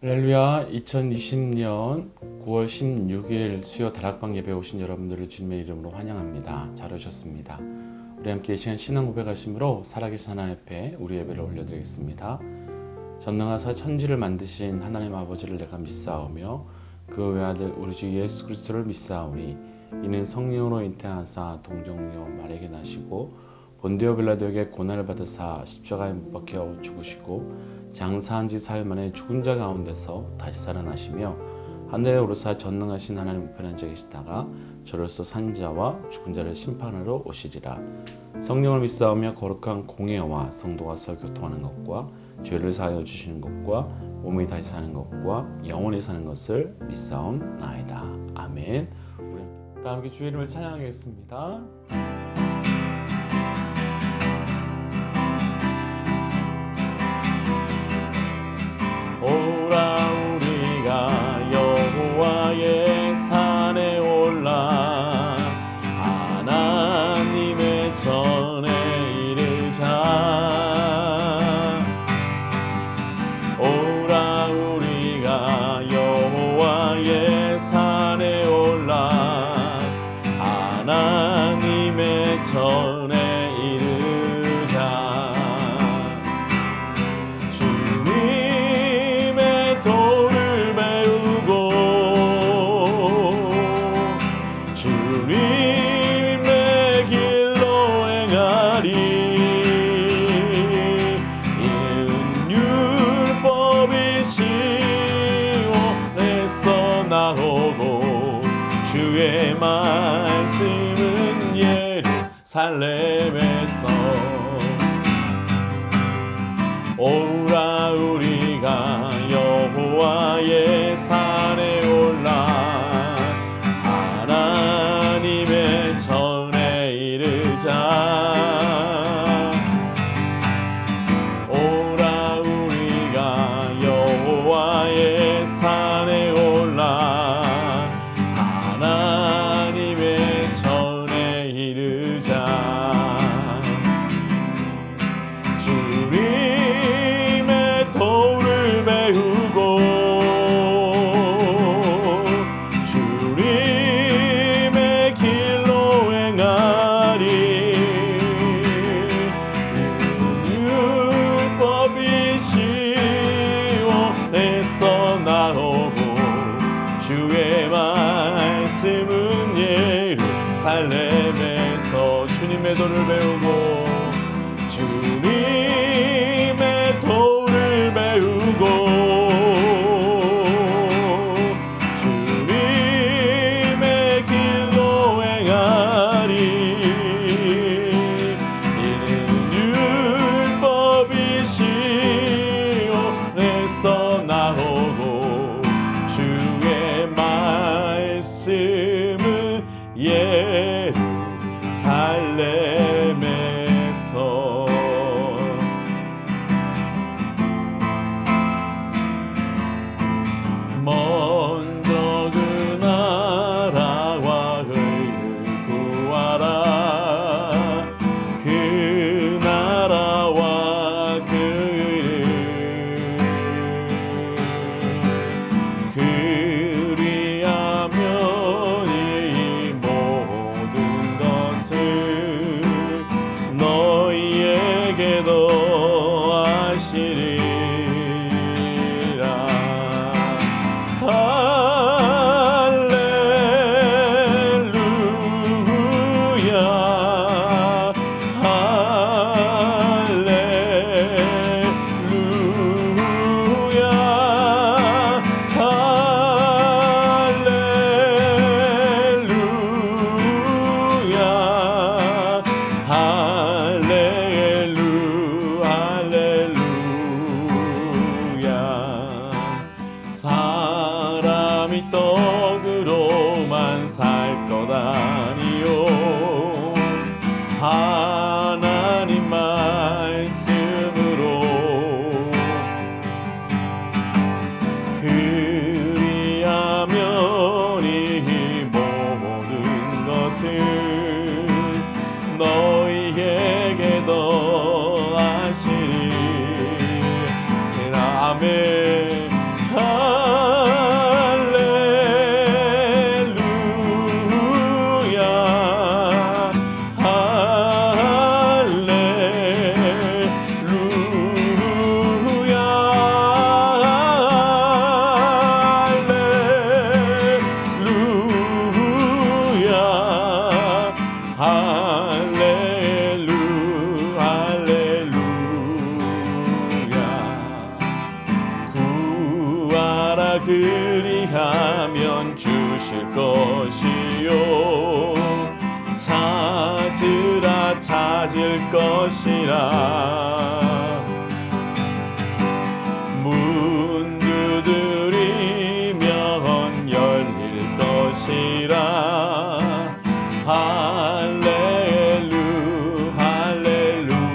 할렐루야. 2020년 9월 16일 수요 다락방 예배 오신 여러분들을 주님의 이름으로 환영합니다. 잘 오셨습니다. 우리 함께 이 시간 신앙 고백하심으로 살아계신 하나님 앞에 우리 예배를 올려드리겠습니다. 전능하사 천지를 만드신 하나님 아버지를 내가 믿사오며 그 외아들 우리 주 예수 그리스도를 믿사오니 이는 성령으로 잉태하사 동정녀 마리아에게 나시고 본디오 빌라도에게 고난을 받으사 십자가에 못 박혀 죽으시고 장사한 지 사흘 만에 죽은 자 가운데서 다시 살아나시며 하늘에 오르사 전능하신 하나님 우편에 앉아 계시다가 저로서 산 자와 죽은 자를 심판하러 오시리라. 성령을 믿사오며 거룩한 공예와 성도가 서 교통하는 것과 죄를 사하여 주시는 것과 몸이 다시 사는 것과 영원히 사는 것을 믿사옵나이다. 아멘. 우리 다 함께 주의 이름을 찬양하겠습니다. 오라 우리가 여호와의 산에 올라 하나님의 전에 이르자. 오라 우리가 여호와의 산에 올라 하나님의 전에 이르자. 도를 배우고 주님의 길로 행하리. 이는 율법이 시온에서 나오고 주의 말씀은 예루살렘에서. 오라 우리가 여호와의 산에 올라 하나님의 전에 이르자. 오라 우리가 여호와의 산에 올라 하나님의 전에 이르자. 도를 배우고 주님의 길로 행하리. 율법이 시온에서 나오고 주의 말씀은 예루살렘에서. 주님의 도를 배우고 주님의 도를 배우고 주님의 길로 행하리. 이는 율법이 시온에서 나오고 주의 말씀은 예루살렘에서. 먼저 그 나라와 의를 구하라. 그 나라와 그 의를. 그리하면 이 모든 것을 너희에게 더하시리. 할렐루야 할렐루야 할렐루야 할렐루야. 사람이 떡으로만 살 것 아니요 하나님 말씀으로. 그리하면 이 모든 것을 너희에게 더하시리. 아멘. 찾으라 찾을 것이라 문 두드리면 열릴 것이라 할렐루 할렐루야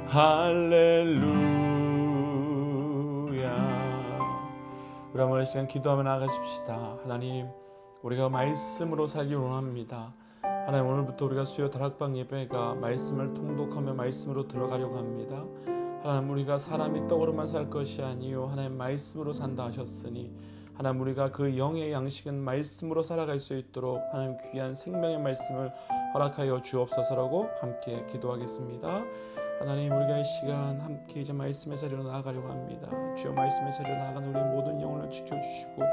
할렐루야 우리 한번 시간 기도하며 나아가십시다. 하나님, 우리가 말씀으로 살기 원합니다. 하나님, 오늘부터 우리가 수요 다락방 예배가 말씀을 통독하며 말씀으로 들어가려고 합니다. 하나님, 우리가 사람이 떡으로만 살 것이 아니요 하나님 말씀으로 산다 하셨으니 하나님, 우리가 그 영의 양식은 말씀으로 살아갈 수 있도록 하나님 귀한 생명의 말씀을 허락하여 주옵소서라고 함께 기도하겠습니다. 하나님, 우리가 이 시간 함께 이제 말씀의 자리로 나아가려고 합니다. 주여, 말씀의 자리로 나아가는 우리 모든 영혼을 지켜주시고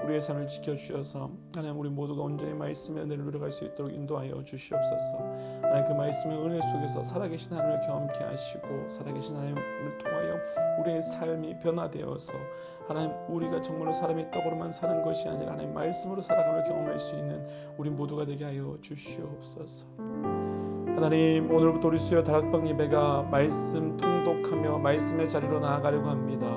우리의 삶을 지켜주셔서 하나님, 우리 모두가 온전히 말씀의 은혜를 누려갈 수 있도록 인도하여 주시옵소서. 하나님, 그 말씀의 은혜 속에서 살아계신 하나님을 경험케 하시고 살아계신 하나님을 통하여 우리의 삶이 변화되어서 하나님, 우리가 정말로 사람이 떡으로만 사는 것이 아니라 하나님 말씀으로 살아감을 경험할 수 있는 우리 모두가 되게 하여 주시옵소서. 하나님, 오늘부터 우리 수요 다락방 예배가 말씀 통독하며 말씀의 자리로 나아가려고 합니다.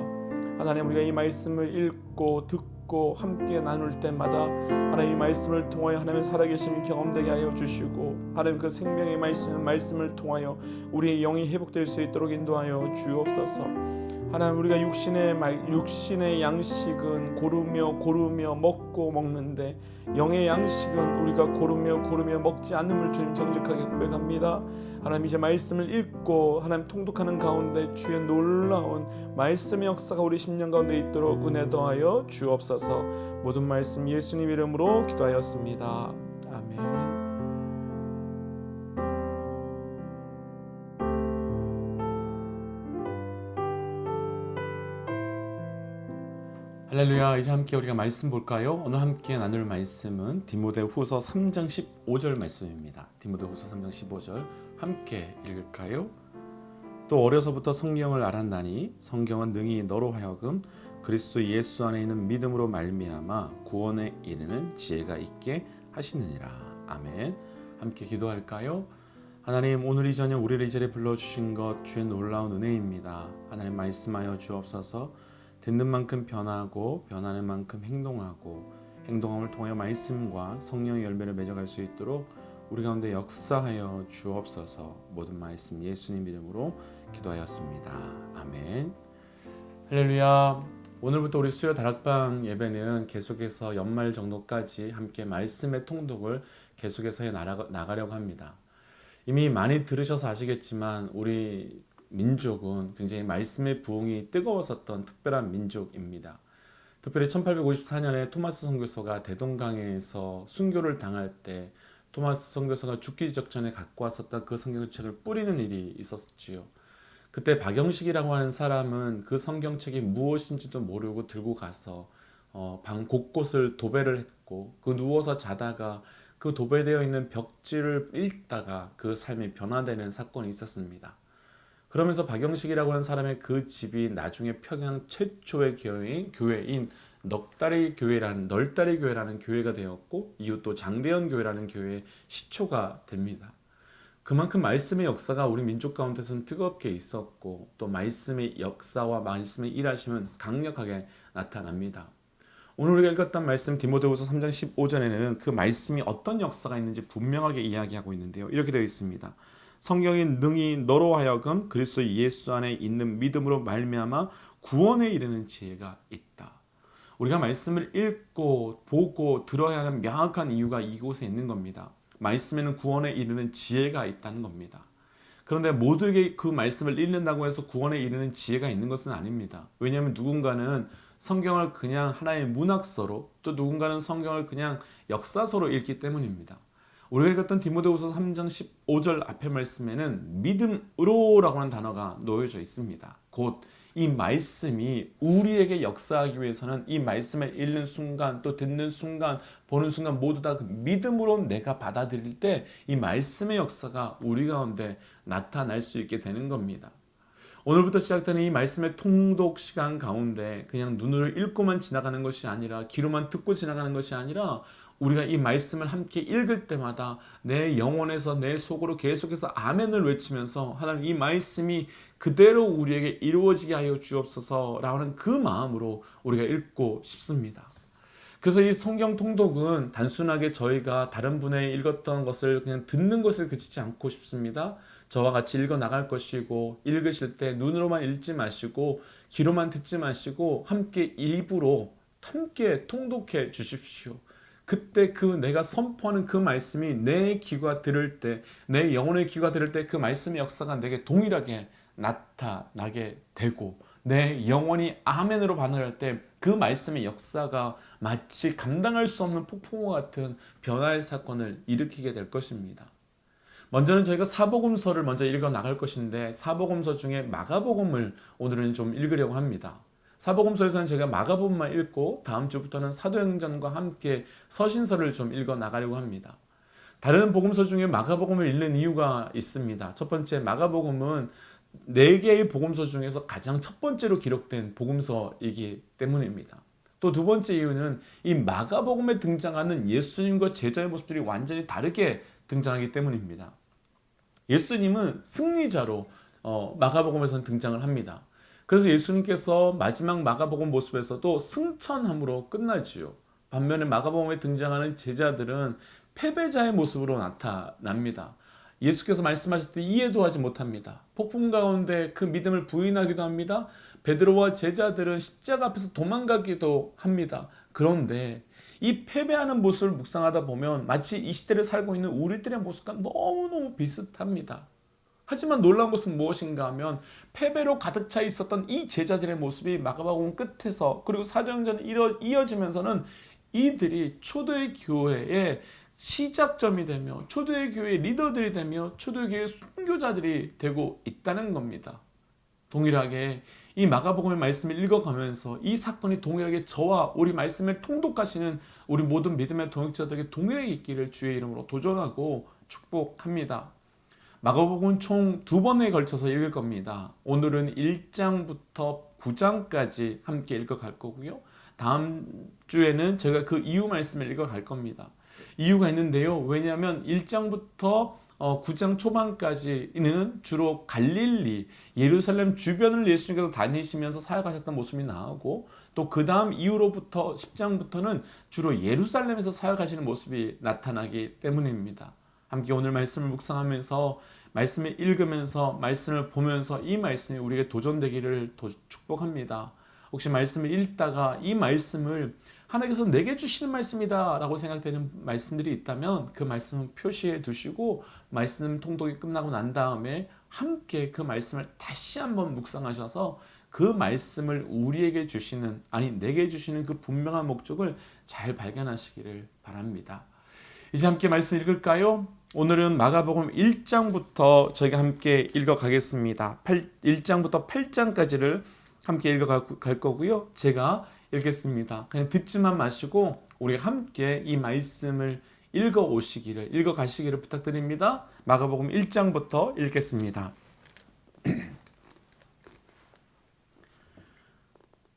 하나님, 우리가 이 말씀을 읽고 듣고 함께 나눌 때마다 하나님 이 말씀을 통하여 하나님의 살아계심이 경험되게 하여 주시고 하나님 그 생명의 말씀을 통하여 우리의 영이 회복될 수 있도록 인도하여 주옵소서. 하나님, 우리가 육신의 양식은 고르며 먹고 먹는데 영의 양식은 우리가 고르며 먹지 않음을 주님 정직하게 고백합니다. 하나님, 이제 말씀을 읽고 하나님 통독하는 가운데 주의 놀라운 말씀의 역사가 우리 심령 가운데 있도록 은혜 더하여 주옵소서. 모든 말씀 예수님 이름으로 기도하였습니다. 아멘. 할렐루야. 이제 함께 우리가 말씀 볼까요? 오늘 함께 나눌 말씀은 디모데후서 3장 15절 말씀입니다. 디모데후서 3장 15절 함께 읽을까요? 또 어려서부터 성경을 알았나니 성경은 능히 너로 하여금 그리스도 예수 안에 있는 믿음으로 말미암아 구원에 이르는 지혜가 있게 하시느니라. 아멘. 함께 기도할까요? 하나님, 오늘 이 저녁 우리를 이 자리에 불러주신 것 주의 놀라운 은혜입니다. 하나님, 말씀하여 주옵소서. 듣는 만큼 변하고 변하는 만큼 행동하고 행동함을 통하여 말씀과 성령의 열매를 맺어갈 수 있도록 우리 가운데 역사하여 주옵소서. 모든 말씀 예수님 이름으로 기도하였습니다. 아멘. 할렐루야. 오늘부터 우리 수요 다락방 예배는 계속해서 연말 정도까지 함께 말씀의 통독을 계속해서 나가려고 합니다. 이미 많이 들으셔서 아시겠지만 우리 민족은 굉장히 말씀의 부흥이 뜨거웠었던 특별한 민족입니다. 특별히 1854년에 토마스 선교사가 대동강에서 순교를 당할 때 토마스 선교사가 죽기 직전에 갖고 왔었던 그 성경책을 뿌리는 일이 있었지요. 그때 박영식이라고 하는 사람은 그 성경책이 무엇인지도 모르고 들고 가서 방 곳곳을 도배를 했고 그 누워서 자다가 그 도배되어 있는 벽지를 읽다가 그 삶이 변화되는 사건이 있었습니다. 그러면서 박영식이라고 하는 사람의 그 집이 나중에 평양 최초의 교회인 널다리 교회라는 교회가 되었고 이후 또 장대현 교회라는 교회의 시초가 됩니다. 그만큼 말씀의 역사가 우리 민족 가운데서는 뜨겁게 있었고 또 말씀의 역사와 말씀의 일하심은 강력하게 나타납니다. 오늘 우리가 읽었던 말씀 디모데후서 3장 15절에는 그 말씀이 어떤 역사가 있는지 분명하게 이야기하고 있는데요. 이렇게 되어 있습니다. 성경이 능히 너로 하여금 그리스도 예수 안에 있는 믿음으로 말미암아 구원에 이르는 지혜가 있다. 우리가 말씀을 읽고 보고 들어야 하는 명확한 이유가 이곳에 있는 겁니다. 말씀에는 구원에 이르는 지혜가 있다는 겁니다. 그런데 모두에게 그 말씀을 읽는다고 해서 구원에 이르는 지혜가 있는 것은 아닙니다. 왜냐하면 누군가는 성경을 그냥 하나의 문학서로, 또 누군가는 성경을 그냥 역사서로 읽기 때문입니다. 우리가 읽었던 디모데후서 3장 15절 앞에 말씀에는 믿음으로라고 하는 단어가 놓여져 있습니다. 곧 이 말씀이 우리에게 역사하기 위해서는 이 말씀을 읽는 순간, 또 듣는 순간, 보는 순간 모두 다 그 믿음으로 내가 받아들일 때 이 말씀의 역사가 우리 가운데 나타날 수 있게 되는 겁니다. 오늘부터 시작되는 이 말씀의 통독 시간 가운데 그냥 눈으로 읽고만 지나가는 것이 아니라, 귀로만 듣고 지나가는 것이 아니라, 우리가 이 말씀을 함께 읽을 때마다 내 영혼에서, 내 속으로 계속해서 아멘을 외치면서 하나님 이 말씀이 그대로 우리에게 이루어지게 하여 주옵소서 라는 그 마음으로 우리가 읽고 싶습니다. 그래서 이 성경 통독은 단순하게 저희가 다른 분의 읽었던 것을 그냥 듣는 것을 그치지 않고 싶습니다. 저와 같이 읽어 나갈 것이고, 읽으실 때 눈으로만 읽지 마시고 귀로만 듣지 마시고 함께 입으로 함께 통독해 주십시오. 그때 그 내가 선포하는 그 말씀이 내 귀가 들을 때, 내 영혼의 귀가 들을 때 그 말씀의 역사가 내게 동일하게 나타나게 되고, 내 영혼이 아멘으로 반응할 때 그 말씀의 역사가 마치 감당할 수 없는 폭풍과 같은 변화의 사건을 일으키게 될 것입니다. 먼저는 저희가 사복음서를 먼저 읽어 나갈 것인데, 사복음서 중에 마가복음을 오늘은 좀 읽으려고 합니다. 사복음서에서는 제가 마가복음만 읽고 다음 주부터는 사도행전과 함께 서신서를 좀 읽어 나가려고 합니다. 다른 복음서 중에 마가복음을 읽는 이유가 있습니다. 첫 번째, 마가복음은 4개의 복음서 중에서 가장 첫 번째로 기록된 복음서이기 때문입니다. 또 두 번째 이유는 이 마가복음에 등장하는 예수님과 제자의 모습들이 완전히 다르게 등장하기 때문입니다. 예수님은 승리자로 마가복음에서는 등장을 합니다. 그래서 예수님께서 마지막 마가복음 모습에서도 승천함으로 끝나지요. 반면에 마가복음에 등장하는 제자들은 패배자의 모습으로 나타납니다. 예수께서 말씀하실 때 이해도 하지 못합니다. 폭풍 가운데 그 믿음을 부인하기도 합니다. 베드로와 제자들은 십자가 앞에서 도망가기도 합니다. 그런데 이 패배하는 모습을 묵상하다 보면 마치 이 시대를 살고 있는 우리들의 모습과 너무너무 비슷합니다. 하지만 놀라운 것은 무엇인가 하면 패배로 가득 차 있었던 이 제자들의 모습이 마가복음 끝에서, 그리고 사도행전에 이어지면서는 이들이 초대의 교회의 시작점이 되며 초대의 교회의 리더들이 되며 초대의 교회의 순교자들이 되고 있다는 겁니다. 동일하게 이 마가복음의 말씀을 읽어가면서 이 사건이 동일하게 저와 우리 말씀을 통독하시는 우리 모든 믿음의 동역자들에게 동일하게 있기를 주의 이름으로 도전하고 축복합니다. 마가복음은 총 2번에 걸쳐서 읽을 겁니다. 오늘은 1장부터 9장까지 함께 읽어갈 거고요. 다음 주에는 제가 그 이유 말씀을 읽어갈 겁니다. 이유가 있는데요. 왜냐하면 1장부터 9장 초반까지는 주로 갈릴리, 예루살렘 주변을 예수님께서 다니시면서 사역하셨던 모습이 나오고, 또 그 다음 이후로부터 10장부터는 주로 예루살렘에서 사역하시는 모습이 나타나기 때문입니다. 함께 오늘 말씀을 묵상하면서, 말씀을 읽으면서, 말씀을 보면서 이 말씀이 우리에게 도전되기를 축복합니다. 혹시 말씀을 읽다가 이 말씀을 하나님께서 내게 주시는 말씀이다 라고 생각되는 말씀들이 있다면 그 말씀은 표시해 두시고, 말씀 통독이 끝나고 난 다음에 함께 그 말씀을 다시 한번 묵상하셔서 그 말씀을 우리에게 주시는, 아니 내게 주시는 그 분명한 목적을 잘 발견하시기를 바랍니다. 이제 함께 말씀 읽을까요? 오늘은 마가복음 1장부터 저희가 함께 읽어가겠습니다. 1장부터 8장까지를 함께 읽어갈 거고요. 제가 읽겠습니다. 그냥 듣지만 마시고 우리가 함께 이 말씀을 읽어가시기를 부탁드립니다. 마가복음 1장부터 읽겠습니다.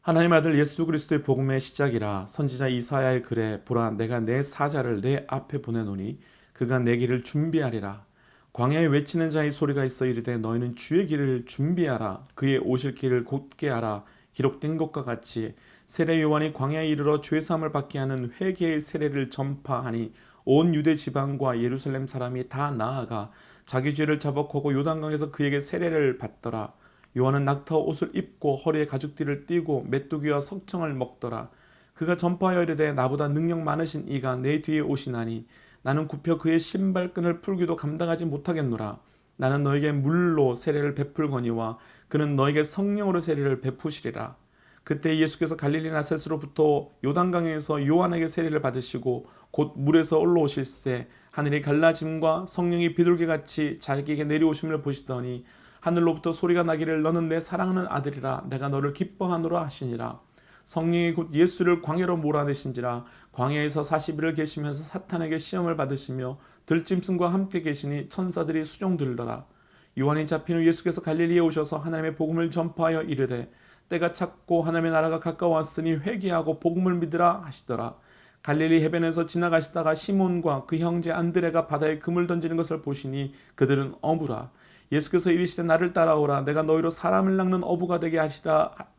하나님의 아들 예수 그리스도의 복음의 시작이라. 선지자 이사야의 글에 보라, 내가 내 사자를 내 앞에 보내노니 그가 내 길을 준비하리라. 광야에 외치는 자의 소리가 있어 이르되 너희는 주의 길을 준비하라. 그의 오실 길을 곧게 하라. 기록된 것과 같이 세례 요한이 광야에 이르러 죄 사함을 받게 하는 회개의 세례를 전파하니 온 유대 지방과 예루살렘 사람이 다 나아가 자기 죄를 자복하고 요단강에서 그에게 세례를 받더라. 요한은 낙타 옷을 입고 허리에 가죽띠를 띠고 메뚜기와 석청을 먹더라. 그가 전파하여 이르되 나보다 능력 많으신 이가 내 뒤에 오시나니 나는 굽혀 그의 신발끈을 풀기도 감당하지 못하겠노라. 나는 너에게 물로 세례를 베풀거니와 그는 너에게 성령으로 세례를 베푸시리라. 그때 예수께서 갈릴리 나사렛으로부터 요단강에서 요한에게 세례를 받으시고 곧 물에서 올라오실새 하늘이 갈라짐과 성령이 비둘기같이 자기에게 내려오심을 보시더니 하늘로부터 소리가 나기를 너는 내 사랑하는 아들이라 내가 너를 기뻐하노라 하시니라. 성령이 곧 예수를 광야로 몰아내신지라. 광야에서 40일을 계시면서 사탄에게 시험을 받으시며 들짐승과 함께 계시니 천사들이 수종들더라. 요한이 잡힌 후 예수께서 갈릴리에 오셔서 하나님의 복음을 전파하여 이르되 때가 찼고 하나님의 나라가 가까웠으니 회개하고 복음을 믿으라 하시더라. 갈릴리 해변에서 지나가시다가 시몬과 그 형제 안드레가 바다에 그물 던지는 것을 보시니 그들은 어부라. 예수께서 이르시되 나를 따라오라. 내가 너희로 사람을 낚는 어부가 되게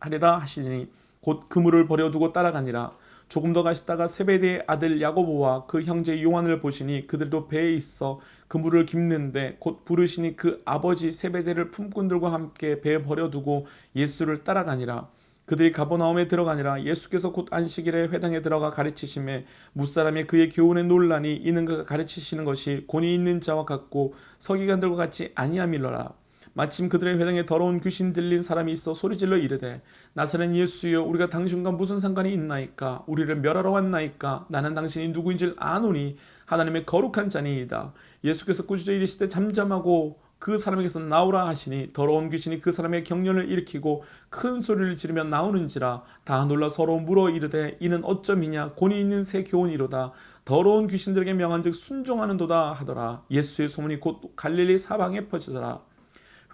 하리라 하시니 곧 그물을 버려두고 따라가니라. 조금 더 가시다가 세베대의 아들 야고보와 그 형제 요한을 보시니 그들도 배에 있어 그물을 깁는데 곧 부르시니 그 아버지 세베대를 품꾼들과 함께 배에 버려두고 예수를 따라가니라. 그들이 가버나움에 들어가니라. 예수께서 곧 안식일에 회당에 들어가 가르치심에 무사람이 그의 교훈에 놀라니 이는 그가 가르치시는 것이 권위 있는 자와 같고 서기관들과 같이 아니함이로라. 마침 그들의 회당에 더러운 귀신 들린 사람이 있어 소리질러 이르되 나사렛 예수여 우리가 당신과 무슨 상관이 있나이까? 우리를 멸하러 왔나이까? 나는 당신이 누구인지 아노니 하나님의 거룩한 자니이다. 예수께서 꾸짖어 이르시되 잠잠하고 그 사람에게서 나오라 하시니 더러운 귀신이 그 사람의 경련을 일으키고 큰 소리를 지르며 나오는지라. 다 놀라 서로 물어 이르되 이는 어쩌미냐? 권위 있는 새 교훈이로다. 더러운 귀신들에게 명한즉 순종하는도다 하더라. 예수의 소문이 곧 갈릴리 사방에 퍼지더라.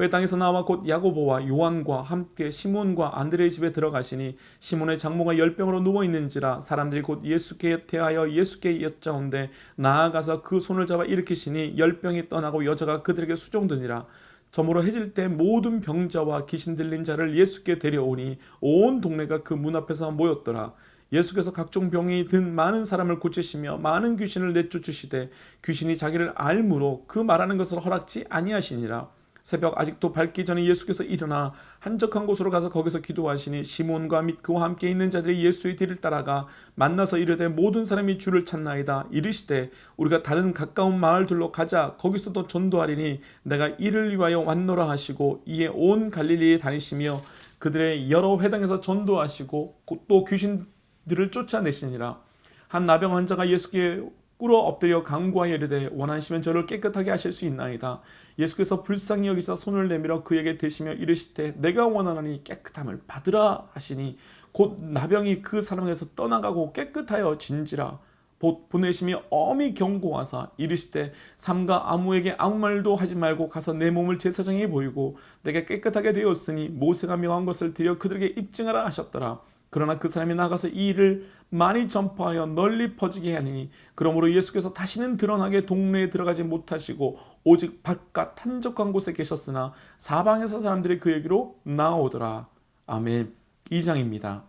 회당에서 나와 곧 야고보와 요한과 함께 시몬과 안드레의 집에 들어가시니 시몬의 장모가 열병으로 누워있는지라. 사람들이 곧 예수께 대하여 예수께 여짜온데 나아가서 그 손을 잡아 일으키시니 열병이 떠나고 여자가 그들에게 수종드니라. 저물어 해질 때 모든 병자와 귀신 들린 자를 예수께 데려오니 온 동네가 그 문 앞에서 모였더라. 예수께서 각종 병이 든 많은 사람을 고치시며 많은 귀신을 내쫓으시되 귀신이 자기를 알므로 그 말하는 것을 허락지 아니하시니라. 새벽 아직도 밝기 전에 예수께서 일어나 한적한 곳으로 가서 거기서 기도하시니 시몬과 및 그와 함께 있는 자들이 예수의 뒤를 따라가 만나서 이르되 모든 사람이 주를 찾나이다. 이르시되 우리가 다른 가까운 마을들로 가자. 거기서도 전도하리니 내가 이를 위하여 왔노라 하시고 이에 온 갈릴리에 다니시며 그들의 여러 회당에서 전도하시고 또 귀신들을 쫓아내시니라. 한 나병 환자가 예수께 꿇어 엎드려 간구하여 이르되 원하시면 저를 깨끗하게 하실 수 있나이다. 예수께서 불쌍히 여기사 손을 내밀어 그에게 대시며 이르시되 내가 원하노니 깨끗함을 받으라 하시니 곧 나병이 그 사람에게서 떠나가고 깨끗하여 진지라. 보내심이 엄히 경고하사 이르시되 삼가 아무에게 아무 말도 하지 말고 가서 내 몸을 제사장에게 보이고 내가 깨끗하게 되었으니 모세가 명한 것을 드려 그들에게 입증하라 하셨더라. 그러나 그 사람이 나가서 이 일을 많이 전파하여 널리 퍼지게 하니 그러므로 예수께서 다시는 드러나게 동네에 들어가지 못하시고 오직 바깥 한적한 곳에 계셨으나 사방에서 사람들이 그에게로 나오더라. 아멘. 2장입니다.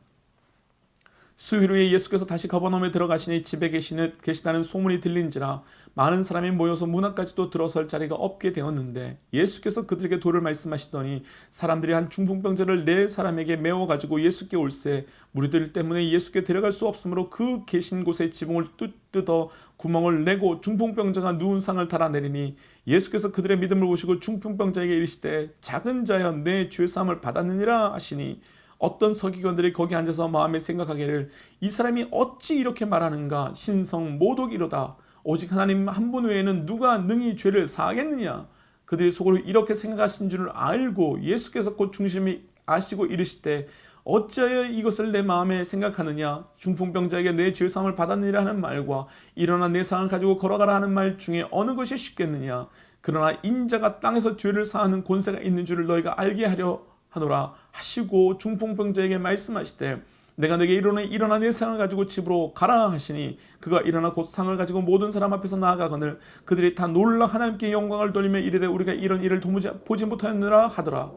수요일 후에 예수께서 다시 가버나움에 들어가시니 집에 계시다는 소문이 들린지라. 많은 사람이 모여서 문 앞까지도 들어설 자리가 없게 되었는데 예수께서 그들에게 도를 말씀하시더니 사람들이 한 중풍병자를 4사람에게 메워가지고 예수께 올세 무리들 때문에 예수께 데려갈 수 없으므로 그 계신 곳에 지붕을 뜯어 구멍을 내고 중풍병자가 누운 상을 달아내리니 예수께서 그들의 믿음을 보시고 중풍병자에게 이르시되 작은 자여 내 죄사함을 받았느니라 하시니 어떤 서기관들이 거기 앉아서 마음에 생각하기를 이 사람이 어찌 이렇게 말하는가? 신성 모독이로다. 오직 하나님 한 분 외에는 누가 능히 죄를 사하겠느냐? 그들이 속으로 이렇게 생각하신 줄을 알고 예수께서 곧 중심이 아시고 이르시되 어찌하여 이것을 내 마음에 생각하느냐? 중풍병자에게 내 죄사함을 받았느니라 하는 말과 일어나 내 상을 가지고 걸어가라 하는 말 중에 어느 것이 쉽겠느냐? 그러나 인자가 땅에서 죄를 사하는 권세가 있는 줄을 너희가 알게 하려 하노라 하시고 중풍병자에게 말씀하시되 내가 내게 일어나 내 상을 가지고 집으로 가라 하시니 그가 일어나 곧 상을 가지고 모든 사람 앞에서 나아가거늘 그들이 다 놀라 하나님께 영광을 돌리며 이르되 우리가 이런 일을 도무지 보지 못하였느라 하더라.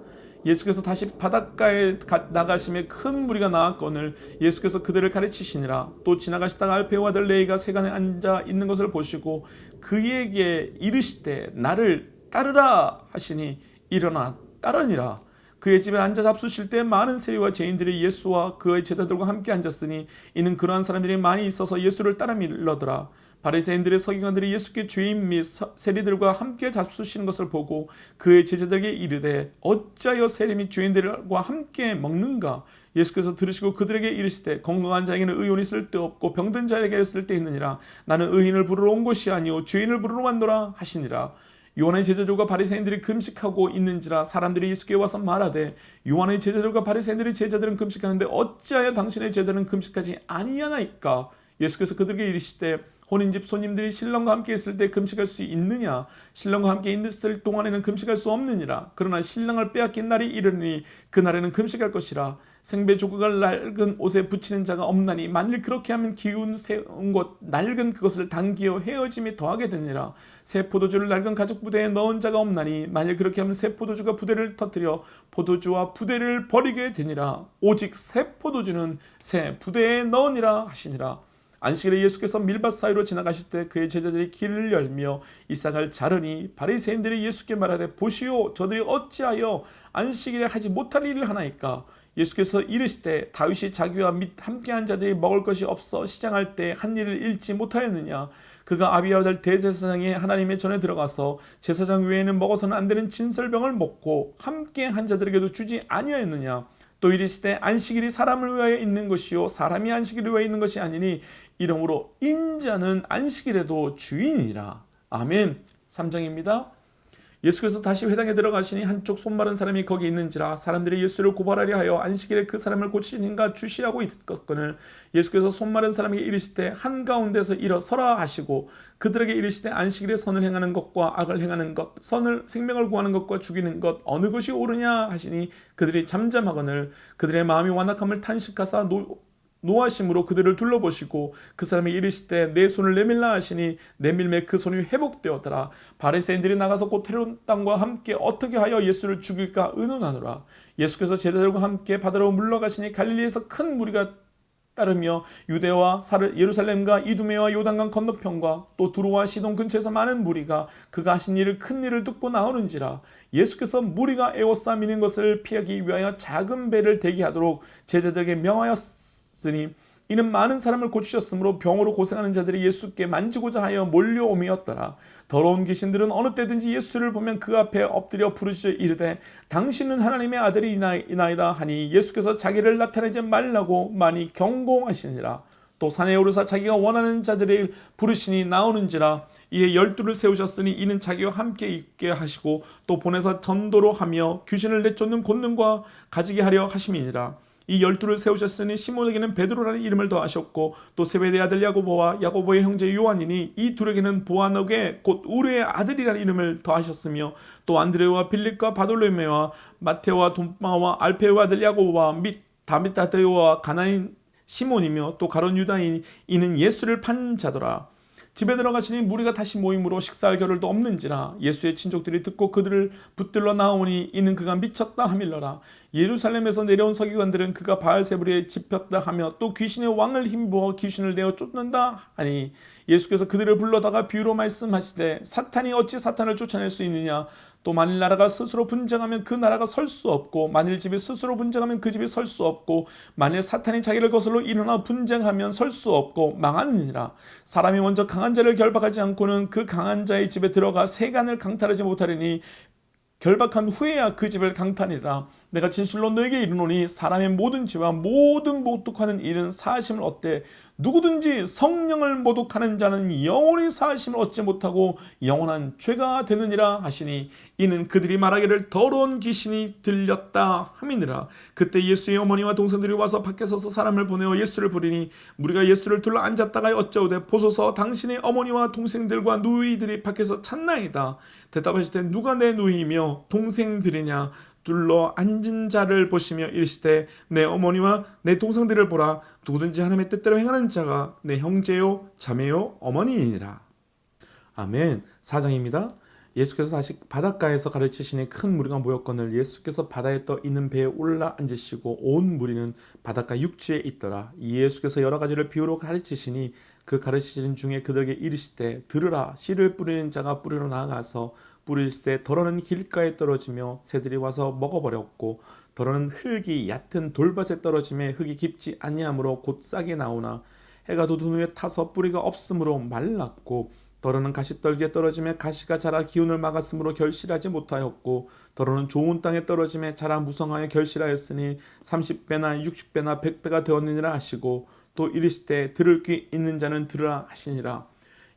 예수께서 다시 바닷가에 나가심에 큰 무리가 나왔거늘 예수께서 그들을 가르치시니라. 또 지나가시다가 알페오 아들 레이가 세간에 앉아 있는 것을 보시고 그에게 이르시되 나를 따르라 하시니 일어나 따르니라. 그의 집에 앉아 잡수실 때 많은 세리와 죄인들이 예수와 그의 제자들과 함께 앉았으니 이는 그러한 사람들이 많이 있어서 예수를 따라 밀러더라. 바리새인들의 서기관들이 예수께 죄인 및 세리들과 함께 잡수시는 것을 보고 그의 제자들에게 이르되 어찌하여 세리 및 죄인들과 함께 먹는가? 예수께서 들으시고 그들에게 이르시되 건강한 자에게는 의원이 쓸데없고 병든 자에게 쓸데있느니라. 나는 의인을 부르러 온 것이 아니요 죄인을 부르러 왔노라 하시니라. 요한의 제자들과 바리새인들이 금식하고 있는지라 사람들이 예수께 와서 말하되 요한의 제자들과 바리새인들의 제자들은 금식하는데 어찌하여 당신의 제자들은 금식하지 아니하나이까? 예수께서 그들에게 이르시되 혼인집 손님들이 신랑과 함께 있을 때 금식할 수 있느냐? 신랑과 함께 있을 동안에는 금식할 수 없느니라. 그러나 신랑을 빼앗긴 날이 이르니 그날에는 금식할 것이라. 생배 조각을 낡은 옷에 붙이는 자가 없나니 만일 그렇게 하면 기운 세운 것 낡은 그것을 당기어 헤어짐에 더하게 되니라. 새 포도주를 낡은 가죽 부대에 넣은 자가 없나니 만일 그렇게 하면 새 포도주가 부대를 터뜨려 포도주와 부대를 버리게 되니라. 오직 새 포도주는 새 부대에 넣으니라 하시니라. 안식일에 예수께서 밀밭 사이로 지나가실 때 그의 제자들이 길을 열며 이삭을 자르니 바리새인들이 예수께 말하되 보시오 저들이 어찌하여 안식일에 하지 못할 일을 하나이까? 예수께서 이르시되 다윗이 자기와 및 함께한 자들이 먹을 것이 없어 시장할 때 한 일을 잃지 못하였느냐? 그가 아비야 아들 대제사장의 하나님의 전에 들어가서 제사장 외에는 먹어서는 안 되는 진설병을 먹고 함께한 자들에게도 주지 아니하였느냐? 또 이르시되 안식일이 사람을 위하여 있는 것이요 사람이 안식일을 위하여 있는 것이 아니니 이러므로 인자는 안식일에도 주인이라. 아멘. 3장입니다. 예수께서 다시 회당에 들어가시니 한쪽 손 마른 사람이 거기 있는지라 사람들이 예수를 고발하려 하여 안식일에 그 사람을 고치신가 주시하고 있었거늘 예수께서 손 마른 사람에게 이르시되 한가운데서 일어서라 하시고 그들에게 이르시되 안식일에 선을 행하는 것과 악을 행하는 것 선을 생명을 구하는 것과 죽이는 것 어느 것이 옳으냐 하시니 그들이 잠잠하거늘 그들의 마음이 완악함을 탄식하사 노하심으로 그들을 둘러보시고 그 사람이 이르시되 내 손을 내밀라 하시니 내밀매 그 손이 회복되었더라. 바리새인들이 나가서 곧 헤롯 땅과 함께 어떻게 하여 예수를 죽일까 의논하노라. 예수께서 제자들과 함께 바다로 물러가시니 갈릴리에서 큰 무리가 따르며 유대와 예루살렘과 이두메와 요단강 건너편과 또 두로와 시돈 근처에서 많은 무리가 그가 하신 일을 큰 일을 듣고 나오는지라. 예수께서 무리가 에워싸미는 것을 피하기 위하여 작은 배를 대기하도록 제자들에게 명하였으니 이는 많은 사람을 고치셨으므로 병으로 고생하는 자들이 예수께 만지고자 하여 몰려오미었더라. 더러운 귀신들은 어느 때든지 예수를 보면 그 앞에 엎드려 부르짖어 이르되 당신은 하나님의 아들이나이다 하니 예수께서 자기를 나타내지 말라고 많이 경고하시니라. 또 산에 오르사 자기가 원하는 자들을 부르시니 나오는지라. 이에 12를 세우셨으니 이는 자기와 함께 있게 하시고 또 보내서 전도로 하며 귀신을 내쫓는 권능과 가지게 하려 하심이니라. 이 12를 세우셨으니 시몬에게는 베드로라는 이름을 더하셨고 또 세베대의 아들 야고보와 야고보의 형제 요한이니 이 둘에게는 보아너게 곧 우르의 아들이라는 이름을 더하셨으며 또 안드레와 빌립과 바돌로메와 마테와 돈마와 알페의 아들 야고보와 및 다메타데오와 가나인 시몬이며 또 가론 유다인 이는 예수를 판 자더라. 집에 들어가시니 무리가 다시 모임으로 식사할 겨를도 없는지라. 예수의 친족들이 듣고 그들을 붙들러 나오니 이는 그가 미쳤다 하밀러라. 예루살렘에서 내려온 서기관들은 그가 바알세불에 집혔다 하며 또 귀신의 왕을 힘부어 귀신을 내어 쫓는다 하니 예수께서 그들을 불러다가 비유로 말씀하시되 사탄이 어찌 사탄을 쫓아낼 수 있느냐. 또 만일 나라가 스스로 분쟁하면 그 나라가 설 수 없고 만일 집이 스스로 분쟁하면 그 집이 설 수 없고 만일 사탄이 자기를 거슬러 일어나 분쟁하면 설 수 없고 망하느니라. 사람이 먼저 강한 자를 결박하지 않고는 그 강한 자의 집에 들어가 세간을 강탈하지 못하리니 결박한 후에야 그 집을 강탈이라. 내가 진실로 너에게 이르노니 사람의 모든 죄와 모든 모독하는 일은 사하심을 얻되 누구든지 성령을 모독하는 자는 영원히 사하심을 얻지 못하고 영원한 죄가 되느니라 하시니 이는 그들이 말하기를 더러운 귀신이 들렸다 함이니라. 그때 예수의 어머니와 동생들이 와서 밖에 서서 사람을 보내어 예수를 부르니 무리가 예수를 둘러 앉았다가 어쩌오되 보소서 당신의 어머니와 동생들과 누이들이 밖에서 찾나이다. 대답하실 때 누가 내 누이며 동생들이냐. 둘러 앉은 자를 보시며 이르시되 내 어머니와 내 동생들을 보라. 누구든지 하나님의 뜻대로 행하는 자가 내 형제요 자매요 어머니이니라. 아멘. 4장입니다. 예수께서 다시 바닷가에서 가르치시니 큰 무리가 모였거늘 예수께서 바다에 떠 있는 배에 올라 앉으시고 온 무리는 바닷가 육지에 있더라. 이 예수께서 여러 가지를 비유로 가르치시니 그 가르치시는 중에 그들에게 이르시되 들으라. 씨를 뿌리는 자가 뿌리러 나아가서 뿌릴새 더러는 길가에 떨어지며 새들이 와서 먹어버렸고 더러는 흙이 얕은 돌밭에 떨어짐에 흙이 깊지 아니하므로 곧 싹이 나오나 해가 돋은 후에 타서 뿌리가 없으므로 말랐고 더러는 가시떨기에 떨어짐에 가시가 자라 기운을 막았으므로 결실하지 못하였고 더러는 좋은 땅에 떨어짐에 자라 무성하여 결실하였으니 30배나 60배나 100배가 되었느니라 하시고 또 이르시되 들을 귀 있는 자는 들으라 하시니라.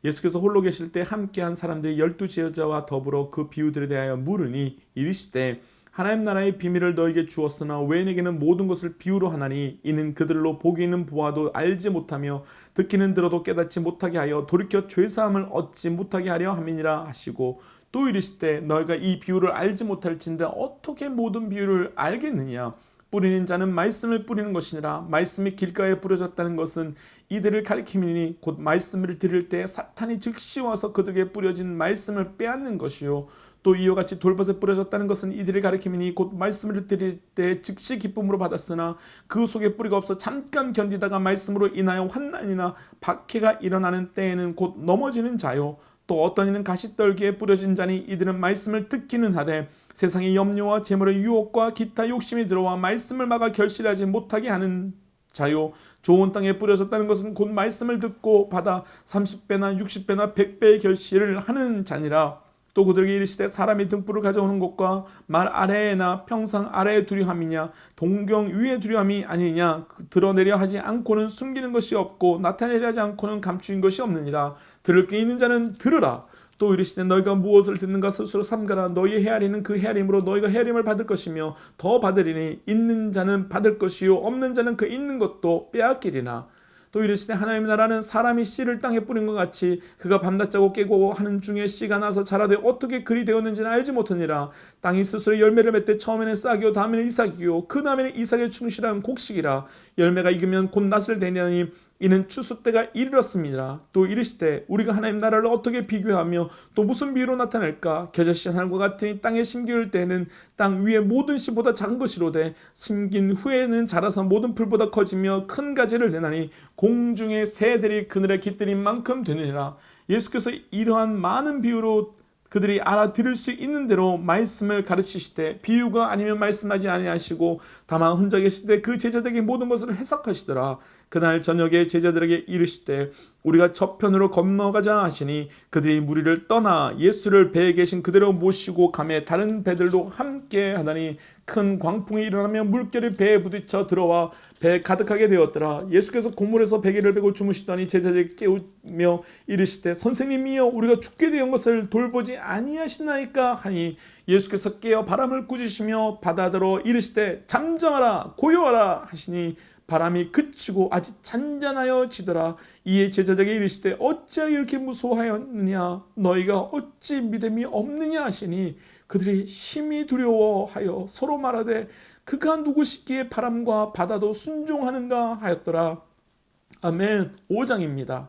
예수께서 홀로 계실 때 함께한 사람들이 12제자와 더불어 그 비유들에 대하여 물으니 이르시되 하나님 나라의 비밀을 너에게 주었으나 외인에게는 모든 것을 비유로 하나니 이는 그들로 보기는 보아도 알지 못하며 듣기는 들어도 깨닫지 못하게 하여 돌이켜 죄사함을 얻지 못하게 하려 함이니라 하시고 또 이르시되 너희가 이 비유를 알지 못할진데 어떻게 모든 비유를 알겠느냐. 뿌리는 자는 말씀을 뿌리는 것이니라. 말씀이 길가에 뿌려졌다는 것은 이들을 가리킴이니 곧 말씀을 들을 때 사탄이 즉시 와서 그들에게 뿌려진 말씀을 빼앗는 것이요 또 이와 같이 돌밭에 뿌려졌다는 것은 이들을 가리킴이니 곧 말씀을 들을 때 즉시 기쁨으로 받았으나 그 속에 뿌리가 없어 잠깐 견디다가 말씀으로 인하여 환난이나 박해가 일어나는 때에는 곧 넘어지는 자요 또 어떤 이는 가시떨기에 뿌려진 자니 이들은 말씀을 듣기는 하되 세상의 염려와 재물의 유혹과 기타 욕심이 들어와 말씀을 막아 결실하지 못하게 하는 자요 좋은 땅에 뿌려졌다는 것은 곧 말씀을 듣고 받아 30배나 60배나 100배의 결실을 하는 자니라. 또 그들에게 이르시되 사람이 등불을 가져오는 것과 말 아래에나 평상 아래에 두려함이냐 동경 위에 두려함이 아니냐 드러내려 하지 않고는 숨기는 것이 없고 나타내려 하지 않고는 감추인 것이 없느니라. 들을 게 있는 자는 들으라. 또 이르시되 너희가 무엇을 듣는가 스스로 삼가라. 너희의 헤아리는 그 헤아림으로 너희가 헤아림을 받을 것이며 더 받으리니 있는 자는 받을 것이요 없는 자는 그 있는 것도 빼앗기리나. 또 이르시되 하나님의 나라는 사람이 씨를 땅에 뿌린 것 같이 그가 밤낮 자고 깨고 하는 중에 씨가 나서 자라되 어떻게 그리 되었는지는 알지 못하니라. 땅이 스스로 열매를 맺되 처음에는 싹이요 다음에는 이삭이요 그 다음에는 이삭의 충실한 곡식이라. 열매가 익으면 곧 낫을 내냐니 이는 추수 때가 이르렀습니다. 또 이르시되 우리가 하나님 나라를 어떻게 비교하며 또 무슨 비유로 나타낼까. 겨자씨 하늘과 같으니 땅에 심기울 때에는 땅 위에 모든 씨보다 작은 것이로되 심긴 후에는 자라서 모든 풀보다 커지며 큰 가지를 내나니 공중의 새들이 그늘에 깃들인 만큼 되느니라. 예수께서 이러한 많은 비유로 그들이 알아들을 수 있는 대로 말씀을 가르치시되 비유가 아니면 말씀하지 아니하시고 다만 혼자 계실 때 그 제자들에게 모든 것을 해석하시더라. 그날 저녁에 제자들에게 이르시되 우리가 저편으로 건너가자 하시니 그들이 무리를 떠나 예수를 배에 계신 그대로 모시고 가매 다른 배들도 함께 하다니 큰 광풍이 일어나며 물결이 배에 부딪혀 들어와 배에 가득하게 되었더라. 예수께서 곡물에서 베개를 베고 주무시더니 제자들이 깨우며 이르시되 선생님이여 우리가 죽게 되었 것을 돌보지 아니하시나이까 하니 예수께서 깨어 바람을 꾸짖으시며 바다더러 이르시되 잠잠하라 고요하라 하시니 바람이 그치고 아직 잔잔하여 지더라. 이에 제자들에게 이르시되 어찌하여 이렇게 무서워하였느냐 너희가 어찌 믿음이 없느냐 하시니 그들이 심히 두려워하여 서로 말하되 그가 누구시기에 바람과 바다도 순종하는가 하였더라. 아멘. 5장입니다.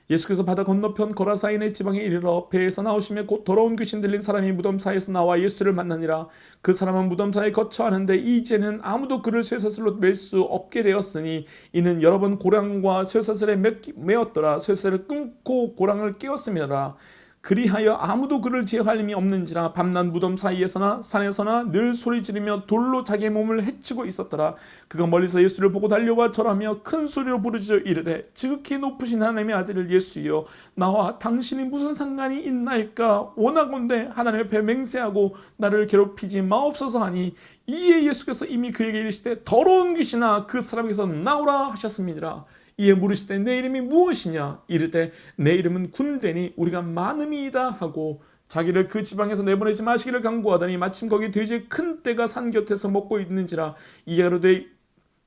예수께서 바다 건너편 거라사인의 지방에 이르러 배에서 나오시며 곧 더러운 귀신 들린 사람이 무덤 사이에서 나와 예수를 만나니라. 그 사람은 무덤 사이에 거처하는데 이제는 아무도 그를 쇠사슬로 맬 수 없게 되었으니 이는 여러 번 고랑과 쇠사슬에 매었더라. 쇠사슬을 끊고 고랑을 깨었음이라. 그리하여 아무도 그를 제어할 힘이 없는지라. 밤낮 무덤 사이에서나 산에서나 늘 소리 지르며 돌로 자기의 몸을 해치고 있었더라. 그가 멀리서 예수를 보고 달려와 절하며 큰 소리로 부르짖어 이르되 지극히 높으신 하나님의 아들 예수여 나와 당신이 무슨 상관이 있나이까. 원하건대 하나님 앞에 맹세하고 나를 괴롭히지 마옵소서 하니 이에 예수께서 이미 그에게 이르시되 더러운 귀신아 그 사람에게서 나오라 하셨습니다. 이에 물으시되 내 이름이 무엇이냐. 이르되 내 이름은 군대니 우리가 많음이다 하고 자기를 그 지방에서 내보내지 마시기를 간구하더니 마침 거기 돼지의 큰 떼가 산 곁에서 먹고 있는지라. 이에 가로되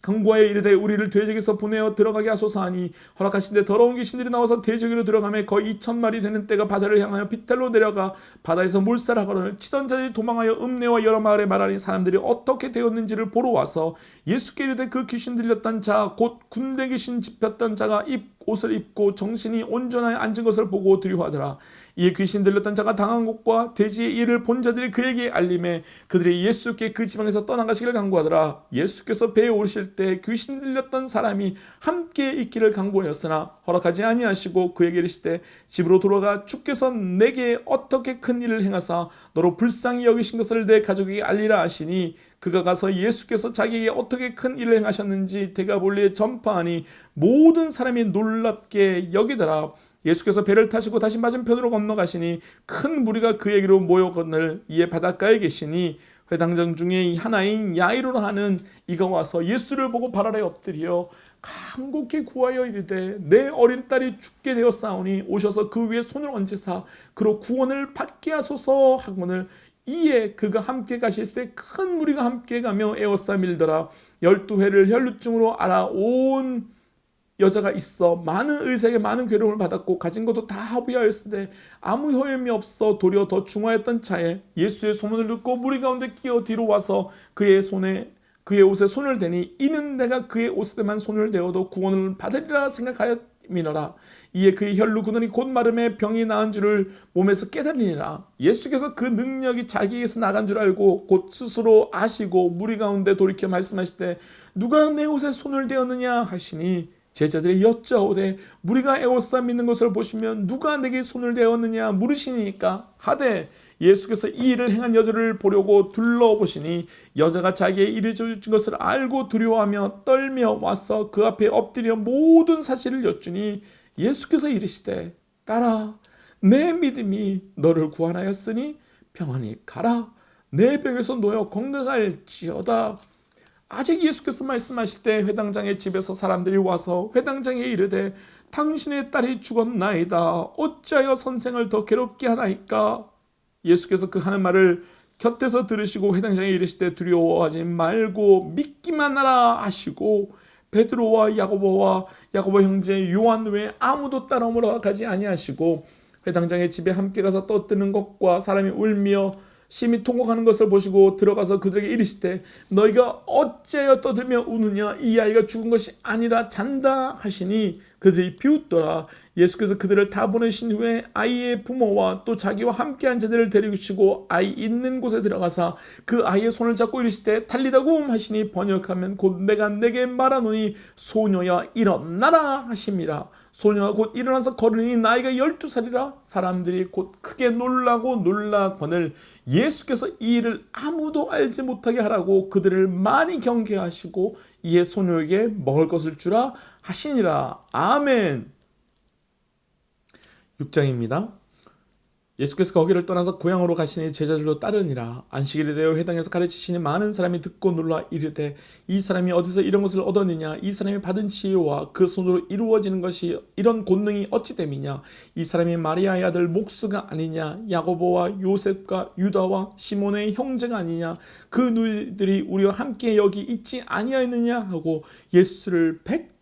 강구하여 이르되 우리를 돼지에게서 보내어 들어가게 하소서 하니 허락하신데 더러운 귀신들이 나와서 돼지에게로 들어가며 거의 2,000마리 되는 떼가 바다를 향하여 빗달로 내려가 바다에서 몰살하거늘 치던 자들이 도망하여 읍내와 여러 마을에 말하니 사람들이 어떻게 되었는지를 보러 와서 예수께 이르되 그 귀신 들렸던 자 곧 군대 귀신 집혔던 자가 이 옷을 입고 정신이 온전하여 앉은 것을 보고 두려워하더라. 이에 귀신 들렸던 자가 당한 곳과 돼지의 일을 본 자들이 그에게 알림해 그들이 예수께 그 지방에서 떠나가시기를 간구하더라. 예수께서 배에 오르실 때 귀신 들렸던 사람이 함께 있기를 간구하였으나 허락하지 아니하시고 그에게 이르시되 집으로 돌아가 주께서 내게 어떻게 큰 일을 행하사 너로 불쌍히 여기신 것을 내 가족에게 알리라 하시니 그가 가서 예수께서 자기에게 어떻게 큰 일을 행하셨는지 데가볼리에 전파하니 모든 사람이 놀랍게 여기더라. 예수께서 배를 타시고 다시 맞은편으로 건너가시니 큰 무리가 그에게로 모여건을 이에 바닷가에 계시니 회당장 중에 하나인 야이로라 하는 이가 와서 예수를 보고 발 아래 엎드려 간곡히 구하여 이르되 내 어린 딸이 죽게 되었사오니 오셔서 그 위에 손을 얹으사 그로 구원을 받게 하소서 하거늘 이에 그가 함께 가실새 큰 무리가 함께 가며 에워싸 밀더라. 12회를 혈루증으로 알아온 여자가 있어 많은 의사에게 많은 괴로움을 받았고 가진 것도 다 허비하였으되 아무 효험이 없어 도리어 더 중하였던 차에 예수의 소문을 듣고 무리 가운데 끼어 뒤로 와서 그의 옷에 손을 대니 이는 내가 그의 옷에만 손을 대어도 구원을 받으리라 생각하였미너라. 이에 그의 혈루 근원이 곧 마름에 병이 나은 줄을 몸에서 깨달으니라. 예수께서 그 능력이 자기에게서 나간 줄 알고 곧 스스로 아시고 무리 가운데 돌이켜 말씀하시되 누가 내 옷에 손을 대었느냐 하시니 제자들이 여짜오되 무리가 에워싸 믿는 것을 보시면 누가 내게 손을 대었느냐 물으시니까 하되 예수께서 이 일을 행한 여자를 보려고 둘러보시니 여자가 자기의 일을 준 것을 알고 두려워하며 떨며 와서 그 앞에 엎드려 모든 사실을 여쭈니 예수께서 이르시되 딸아 내 믿음이 너를 구원하였으니 평안히 가라 내 병에서 놓여 건강할지어다. 아직 예수께서 말씀하실 때 회당장의 집에서 사람들이 와서 회당장에 이르되 당신의 딸이 죽었나이다. 어찌하여 선생을 더 괴롭게 하나이까? 예수께서 그 하는 말을 곁에서 들으시고 회당장에 이르시되 두려워하지 말고 믿기만 하라 하시고 베드로와 야고보 형제 요한 외에 아무도 따라오므로 가지 아니하시고 회당장의 집에 함께 가서 떠드는 것과 사람이 울며 심히 통곡하는 것을 보시고 들어가서 그들에게 이르시되 너희가 어찌하여 떠들며 우느냐 이 아이가 죽은 것이 아니라 잔다 하시니 그들이 비웃더라. 예수께서 그들을 다 보내신 후에 아이의 부모와 또 자기와 함께한 자들을 데리시고 아이 있는 곳에 들어가사 그 아이의 손을 잡고 이르시되 달리다굼 하시니 번역하면 곧 내가 내게 말하노니 소녀야 일어나라 하심이라. 소녀가 곧 일어나서 걸으니 나이가 12살이라. 사람들이 곧 크게 놀라고 놀라거늘 예수께서 이 일을 아무도 알지 못하게 하라고 그들을 많이 경계하시고 이에 소녀에게 먹을 것을 주라 하시니라. 아멘. 6장입니다. 예수께서 거기를 떠나서 고향으로 가시니 제자들도 따르니라. 안식일이 되어 회당에서 가르치시니 많은 사람이 듣고 놀라 이르되 이 사람이 어디서 이런 것을 얻었느냐 이 사람이 받은 지혜와 그 손으로 이루어지는 것이 이런 권능이 어찌 됨이냐 이 사람이 마리아의 아들 목수가 아니냐 야고보와 요셉과 유다와 시몬의 형제가 아니냐 그 누이들이 우리와 함께 여기 있지 아니하였느냐 하고 예수를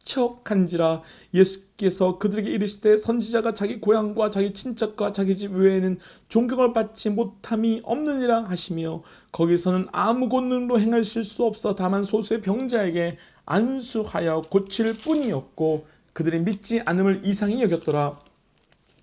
배척한지라. 예수께서 그들에게 이르시되 선지자가 자기 고향과 자기 친척과 자기 집 외에는 존경을 받지 못함이 없느니라 하시며 거기서는 아무 권능으로 행하실 수 없어 다만 소수의 병자에게 안수하여 고칠 뿐이었고 그들이 믿지 않음을 이상히 여겼더라.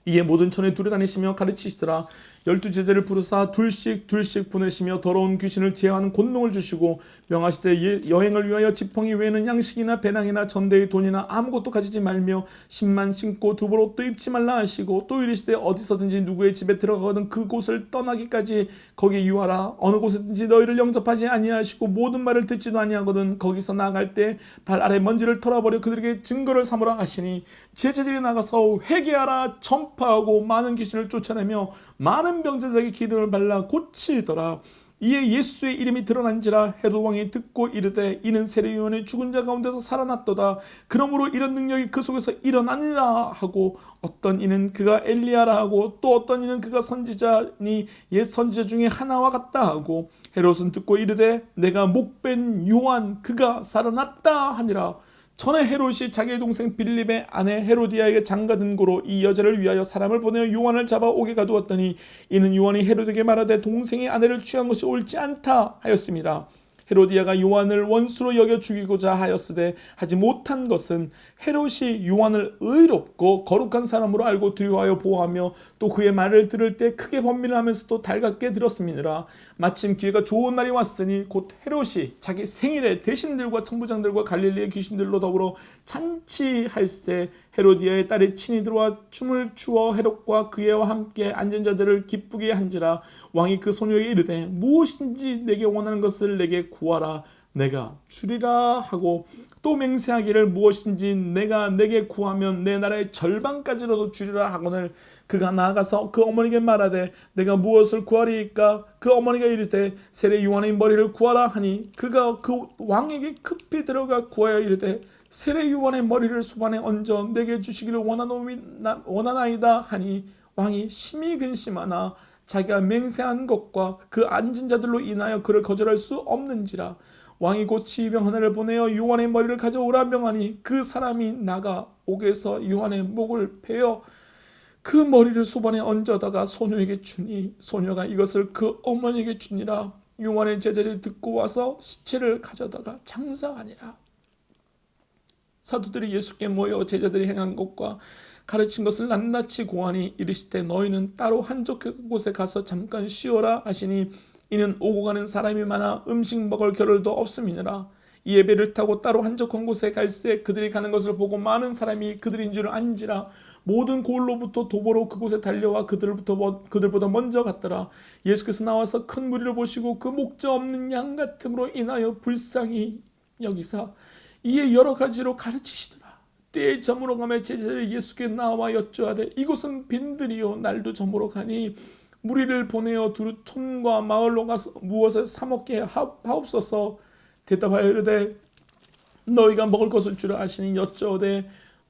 이에 모든 천에 두루다니시며 가르치시더라. 12제자를 부르사 둘씩 보내시며 더러운 귀신을 제어하는 권능을 주시고 명하시되 여행을 위하여 지팡이 외에는 양식이나 배낭이나 전대의 돈이나 아무것도 가지지 말며 신만 신고 두벌 옷도 입지 말라 하시고 또 이르시되 어디서든지 누구의 집에 들어가거든 그곳을 떠나기까지 거기에 유하라. 어느 곳에든지 너희를 영접하지 아니하시고 모든 말을 듣지도 아니하거든 거기서 나아갈 때 발 아래 먼지를 털어버려 그들에게 증거를 삼으라 하시니 제자들이 나가서 회개하라 전파하고 많은 귀신을 쫓아내며 많은 병자들에게 기름을 발라 고치더라. 이에 예수의 이름이 드러난지라. 헤롯 왕이 듣고 이르되 이는 세례요한의 죽은 자 가운데서 살아났도다. 그러므로 이런 능력이 그 속에서 일어나니라 하고 어떤 이는 그가 엘리야라 하고 또 어떤 이는 그가 선지자니 옛 선지자 중에 하나와 같다 하고 헤롯은 듣고 이르되 내가 목벤 요한 그가 살아났다 하니라. 전에 헤롯이 자기의 동생 빌립의 아내 헤로디아에게 장가든 고로 이 여자를 위하여 사람을 보내어 요한을 잡아 오게 가두었더니 이는 요한이 헤롯에게 말하되 동생의 아내를 취한 것이 옳지 않다 하였습니다. 헤로디아가 요한을 원수로 여겨 죽이고자 하였으되 하지 못한 것은 헤롯이 요한을 의롭고 거룩한 사람으로 알고 두려워하여 보호하며 또 그의 말을 들을 때 크게 번민을 하면서도 달갑게 들었음이니라. 마침 기회가 좋은 날이 왔으니 곧 헤롯이 자기 생일에 대신들과 천부장들과 갈릴리의 귀신들로 더불어 잔치할세 헤로디아의 딸이 친히 들어와 춤을 추어 헤롯과 그애와 함께 앉은 자들을 기쁘게 한지라. 왕이 그 소녀에게 이르되 무엇인지 내게 원하는 것을 내게 구하라 내가 주리라 하고 또 맹세하기를 무엇인지 내가 내게 구하면 내 나라의 절반까지라도 주리라 하거늘 그가 나아가서 그 어머니에게 말하되 내가 무엇을 구하리이까. 그 어머니가 이르되 세례 요한의 머리를 구하라 하니 그가 그 왕에게 급히 들어가 구하여 이르되 세례 요한의 머리를 소반에 얹어 내게 주시기를 원하나이다 하니 왕이 심히 근심하나 자기가 맹세한 것과 그 앉은 자들로 인하여 그를 거절할 수 없는지라. 왕이 곧 치병 하나를 보내어 요한의 머리를 가져오라 명하니 그 사람이 나가 옥에서 요한의 목을 베어 그 머리를 소반에 얹어다가 소녀에게 주니 소녀가 이것을 그 어머니에게 주니라. 요한의 제자들이 듣고 와서 시체를 가져다가 장사하니라. 사도들이 예수께 모여 제자들이 행한 것과 가르친 것을 낱낱이 고하니 이르시되 너희는 따로 한적한 곳에 가서 잠깐 쉬어라 하시니 이는 오고 가는 사람이 많아 음식 먹을 겨를도 없음이니라. 이에 배를 타고 따로 한적한 곳에 갈새 그들이 가는 것을 보고 많은 사람이 그들인 줄 안지라. 모든 고을로부터 도보로 그곳에 달려와 그들보다 먼저 갔더라. 예수께서 나와서 큰 무리를 보시고 그 목자 없는 양 같음으로 인하여 불쌍히 여기사 이에 여러 가지로 가르치시더라. 때에 저물어 가며 제자들이 예수께 나와 여쭈하되 이곳은 빈들이요 날도 저물어 가니 무리를 보내어 두루 촌과 마을로 가서 무엇을 사 먹게 하옵소서. 대답하여 이르되 너희가 먹을 것을 주라 하시니 여쭈어되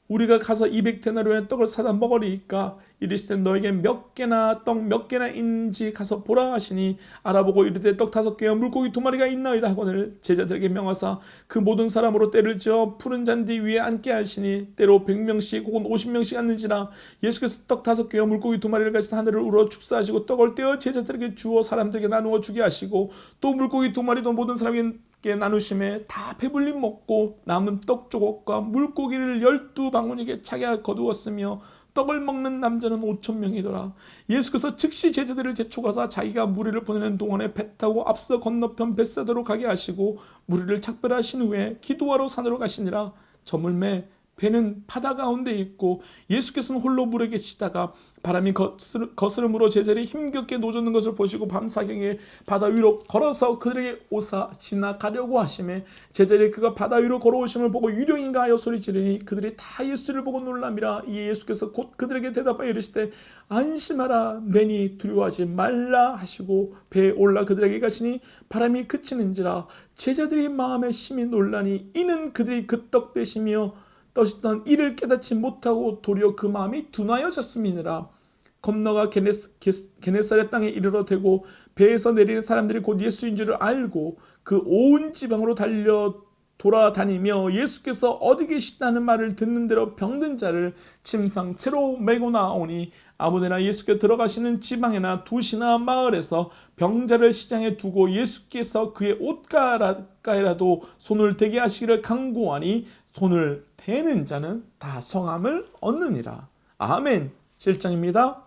우리가 가서 200데나리온의 떡을 사다 먹으리이까. 이르시되 너에게 몇 개나 떡 몇 개나 있는지 가서 보라 하시니 알아보고 이르되 떡 5개와 물고기 2마리가 있나이다 하거늘 제자들에게 명하사 그 모든 사람으로 때를 지어 푸른 잔디 위에 앉게 하시니 때로 100명씩 혹은 50명씩 앉는지라. 예수께서 떡 5개와 물고기 2마리를 가지사 하늘을 우러 축사하시고 떡을 떼어 제자들에게 주어 사람들에게 나누어 주게 하시고 또 물고기 2마리도 모든 사람에게 나누심에 다 배불리 먹고 남은 떡 조각과 물고기를 12바구니에 차게 거두었으며 떡을 먹는 남자는 5,000명이더라. 예수께서 즉시 제자들을 제촉하사 자기가 무리를 보내는 동안에 배 타고 앞서 건너편 벳사다로 가게 하시고 무리를 작별하신 후에 기도하러 산으로 가시니라. 저물매 배는 바다 가운데 있고 예수께서는 홀로 물에 계시다가 바람이 거스름으로 제자들이 힘겹게 노젓는 것을 보시고 밤사경에 바다 위로 걸어서 그들에게 오사 지나가려고 하시매 제자들이 그가 바다 위로 걸어오심을 보고 유령인가 하여 소리지르니 그들이 다 예수를 보고 놀람이라. 이에 예수께서 곧 그들에게 대답하여 이르시되 안심하라 내니 두려워하지 말라 하시고 배에 올라 그들에게 가시니 바람이 그치는지라. 제자들이 마음에 심히 놀라니 이는 그들이 그 떡 되시며 떠시던 이를 깨닫지 못하고 도리어 그 마음이 둔하여졌음이니라. 건너가 게네사렛 땅에 이르러 대고 배에서 내리는 사람들이 곧 예수인 줄을 알고 그 온 지방으로 돌아다니며 예수께서 어디 계시다는 말을 듣는 대로 병든 자를 침상채로 메고 나오니 아무데나 예수께 들어가시는 지방에나 도시나 마을에서 병자를 시장에 두고 예수께서 그의 옷가라도 손을 대게 하시기를 간구하니 손을 대는 자는 다 성함을 얻느니라. 아멘. 7장입니다.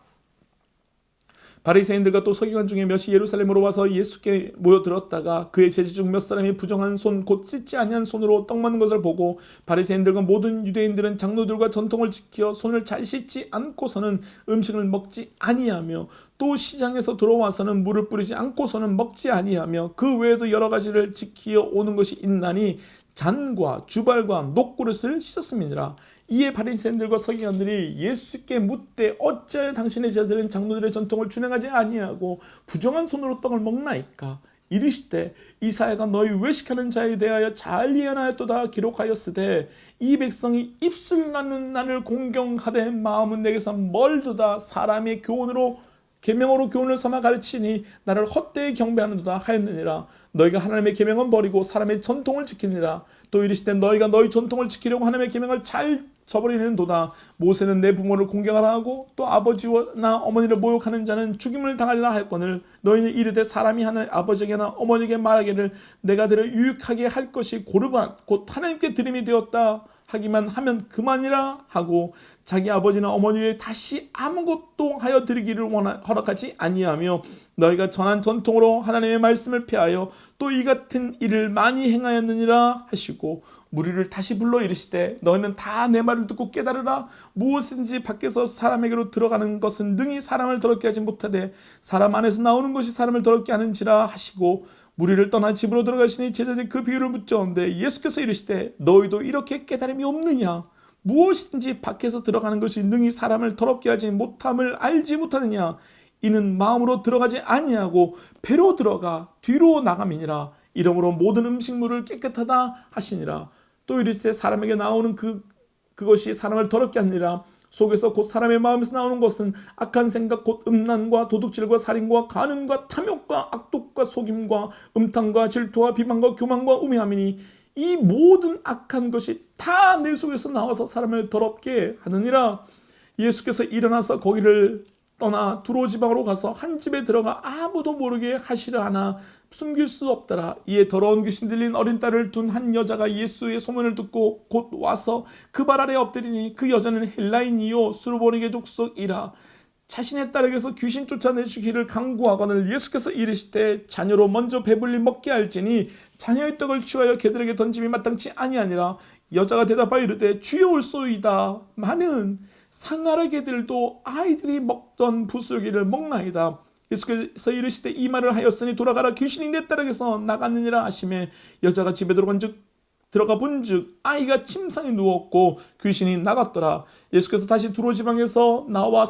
바리새인들과 또 서기관 중에 몇이 예루살렘으로 와서 예수께 모여들었다가 그의 제자 중 몇 사람이 부정한 손 곧 씻지 아니한 손으로 떡 먹는 것을 보고 바리새인들과 모든 유대인들은 장로들과 전통을 지켜 손을 잘 씻지 않고서는 음식을 먹지 아니하며 또 시장에서 들어와서는 물을 뿌리지 않고서는 먹지 아니하며 그 외에도 여러 가지를 지키어 오는 것이 있나니 잔과 주발과 녹그릇을 씻었음이니라. 이에 바리새인들과 서기관들이 예수께 묻되 어찌하여 당신의 제자들은 장로들의 전통을 준행하지 아니하고 부정한 손으로 떡을 먹나이까. 이르시되 이사야가 너희 외식하는 자에 대하여 잘 예언하였도다 기록하였으되 이 백성이 입술 나는 나를 공경하되 마음은 내게서 멀도다. 사람의 교훈으로 계명으로 교훈을 삼아 가르치니 나를 헛되이 경배하는도다 하였느니라. 너희가 하나님의 계명은 버리고 사람의 전통을 지키니라. 또 이르시되 너희가 너희 전통을 지키려고 하나님의 계명을 잘 저버리는도다. 모세는 내 부모를 공경하라 하고 또 아버지나 어머니를 모욕하는 자는 죽임을 당하리라 하였거늘 너희는 이르되 사람이 하나님 아버지에게나 어머니에게 말하기를 내가 들을 유익하게 할 것이 고르반 곧 하나님께 드림이 되었다 하기만 하면 그만이라 하고 자기 아버지나 어머니에 다시 아무것도 하여 드리기를 허락하지 아니하며 너희가 전한 전통으로 하나님의 말씀을 폐하여 또 이 같은 일을 많이 행하였느니라 하시고 무리를 다시 불러 이르시되 너희는 다 내 말을 듣고 깨달으라. 무엇인지 밖에서 사람에게로 들어가는 것은 능히 사람을 더럽게 하지 못하되 사람 안에서 나오는 것이 사람을 더럽게 하는지라 하시고 무리를 떠나 집으로 들어가시니 제자들이 그 비유를 묻자온데 예수께서 이르시되 너희도 이렇게 깨달음이 없느냐? 무엇이든지 밖에서 들어가는 것이 능히 사람을 더럽게 하지 못함을 알지 못하느냐? 이는 마음으로 들어가지 아니하고 배로 들어가 뒤로 나감이니라. 이러므로 모든 음식물을 깨끗하다 하시니라. 또 이르시되 사람에게 나오는 그것이 사람을 더럽게 하니라. 속에서 곧 사람의 마음에서 나오는 것은 악한 생각 곧 음란과 도둑질과 살인과 간음과 탐욕과 악독과 속임과 음탕과 질투와 비방과 교만과 우매함이니 이 모든 악한 것이 다 내 속에서 나와서 사람을 더럽게 하느니라. 예수께서 일어나서 거기를 떠나 두로 지방으로 가서 한 집에 들어가 아무도 모르게 하시려 하나 숨길 수 없더라. 이에 더러운 귀신 들린 어린 딸을 둔 한 여자가 예수의 소문을 듣고 곧 와서 그 발 아래 엎드리니 그 여자는 헬라인이요 수르보니게 족속이라. 자신의 딸에게서 귀신 쫓아내주기를 강구하거늘 예수께서 이르시되 자녀로 먼저 배불리 먹게 할지니 자녀의 떡을 취하여 개들에게 던짐이 마땅치 아니하니라. 여자가 대답하여 이르되 주여 올소이다. 많은 상아라 개들도 아이들이 먹던 부스러기를 먹나이다. 예수께서 이르시되 이 말을 하였으니 돌아가라 귀신이 내 딸에게서 나갔느니라 하시매 여자가 집에 들어가 본즉 아이가 침상에 누웠고 귀신이 나갔더라. 예수께서 다시 두로 지방에서 나와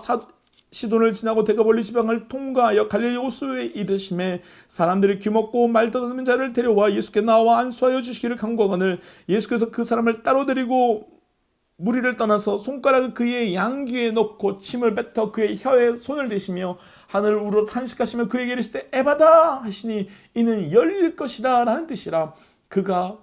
시돈을 지나고 데가볼리 지방을 통과하여 갈릴리 호수에 이르시매 사람들이 귀먹고 말 더듬는 자를 데려와 예수께 나와 안수하여 주시기를 간구하거늘 예수께서 그 사람을 따로 데리고 무리를 떠나서 손가락을 그의 양귀에 넣고 침을 뱉어 그의 혀에 손을 대시며 하늘을 우러 탄식하시며 그에게 이르시되 에바다 하시니 이는 열릴 것이라 라는 뜻이라.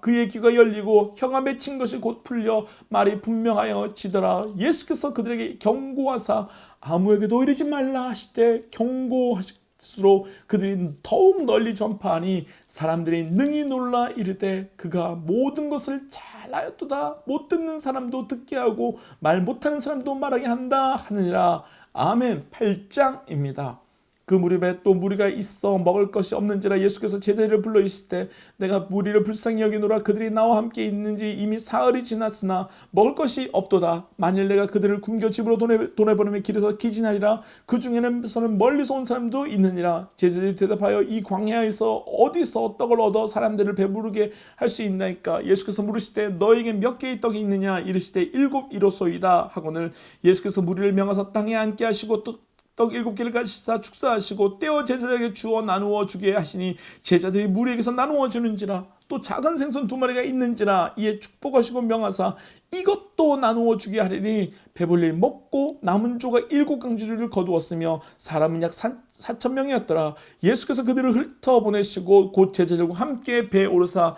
그의 귀가 열리고 혀가 맺힌 것이 곧 풀려 말이 분명하여 지더라. 예수께서 그들에게 경고하사 아무에게도 이르지 말라 하시되 경고하실수록 그들이 더욱 널리 전파하니 사람들이 능히 놀라 이르되 그가 모든 것을 잘하였도다. 못 듣는 사람도 듣게 하고 말 못하는 사람도 말하게 한다 하느니라. 아멘. 8장입니다. 그 무렵에 또 무리가 있어 먹을 것이 없는지라 예수께서 제자들을 불러 이르시되 내가 무리를 불쌍히 여기노라. 그들이 나와 함께 있는지 이미 사흘이 지났으나 먹을 것이 없도다. 만일 내가 그들을 굶겨 집으로 보내보내면 길에서 기진하리라. 그 중에는 멀리서 온 사람도 있느니라. 제자들이 대답하여 이 광야에서 어디서 떡을 얻어 사람들을 배부르게 할 수 있나이까. 예수께서 물으시되 너에게 몇 개의 떡이 있느냐. 이르시되 7이로소이다 하거늘 예수께서 무리를 명하사 땅에 앉게 하시고 떡 7개를 가시사 축사하시고 떼어 제자들에게 주어 나누어 주게 하시니 제자들이 무리에게서 나누어 주는지라. 또 작은 생선 2마리가 있는지라. 이에 축복하시고 명하사 이것도 나누어 주게 하리니 배불리 먹고 남은 조각 7강주리를 거두었으며 사람은 약 4,000명이었더라. 예수께서 그들을 흩어보내시고 곧 제자들과 함께 배에 오르사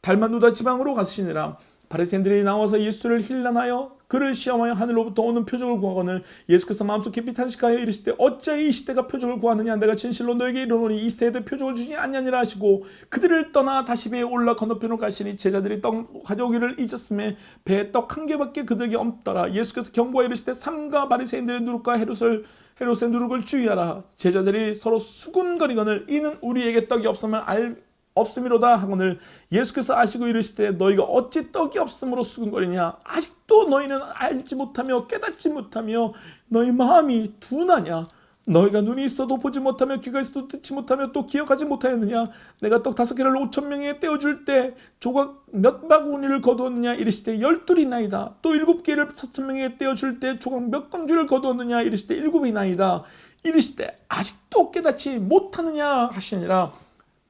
달마누다 지방으로 가시니라. 바리새인들이 나와서 예수를 힐난하여 그를 시험하여 하늘로부터 오는 표적을 구하거늘 예수께서 마음속 깊이 탄식하여 이르시되 어찌하여 이 시대가 표적을 구하느냐. 내가 진실로 너에게 이르노니 이 시대에도 표적을 주지 아니하니라 하시고 그들을 떠나 다시 배에 올라 건너편으로 가시니 제자들이 떡 가져오기를 잊었음에 배에 떡 1개밖에 그들에게 없더라. 예수께서 경고하여 이르시되 삼가 바리새인들의 누룩과 헤롯의 누룩을 주의하라. 제자들이 서로 수군거리거늘 이는 우리에게 떡이 없음이로다 하거늘 예수께서 아시고 이르시되 너희가 어찌 떡이 없음으로 수군거리냐. 아직도 너희는 알지 못하며 깨닫지 못하며 너희 마음이 둔하냐. 너희가 눈이 있어도 보지 못하며 귀가 있어도 듣지 못하며 또 기억하지 못하였느냐. 내가 떡 5개를 5,000명에 떼어줄 때 조각 몇 바구니를 거두었느냐. 이르시되 12이나이다. 또 7개를 4,000명에 떼어줄 때 조각 몇 강주를 거두었느냐. 이르시되 7이나이다. 이르시되 아직도 깨닫지 못하느냐 하시니라.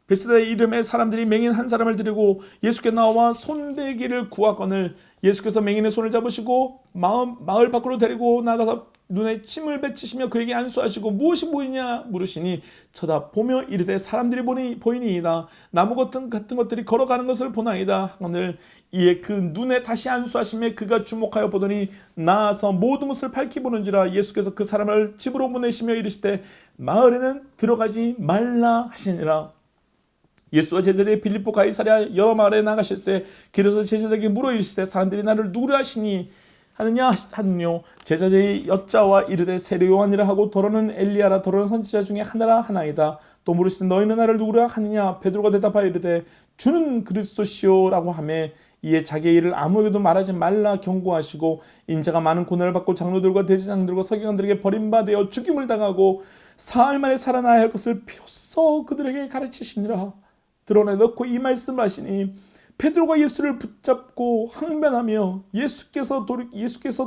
베세다 이름의 사람들이 맹인 한 사람을 데리고 예수께 나와 손대기를 구하거늘 예수께서 맹인의 손을 잡으시고 마을 밖으로 데리고 나가서 눈에 침을 뱉으시며 그에게 안수하시고 무엇이 보이냐 물으시니 쳐다보며 이르되 사람들이 보이니이다. 나무 같은 것들이 걸어가는 것을 보나이다. 하늘 이에 그 눈에 다시 안수하시며 그가 주목하여 보더니 나아서 모든 것을 밝히 보는지라. 예수께서 그 사람을 집으로 보내시며 이르시되 마을에는 들어가지 말라 하시니라. 예수와 제자들이 빌립보 가이사랴 여러 마을에 나가실세 길에서 제자들에게 물어 이르시되 사람들이 나를 누구라 하시니 하느냐 하느뇨. 제자들이 여짜와 이르되 세례 요한이라 하고 더러는 엘리야라 더러는 선지자 중에 하나라 하나이다. 또 물으시되 너희는 나를 누구라 하느냐. 베드로가 대답하여 이르되 주는 그리스도시오라고 하매 이에 자기의 일을 아무에게도 말하지 말라 경고하시고 인자가 많은 고난을 받고 장로들과 대제사장들과 서기관들에게 버림받아 죽임을 당하고 사흘 만에 살아나야 할 것을 비로소 그들에게 가르치시니라. 드러내 넣고 이 말씀을 하시니 베드로가 예수를 붙잡고 항변하며 예수께서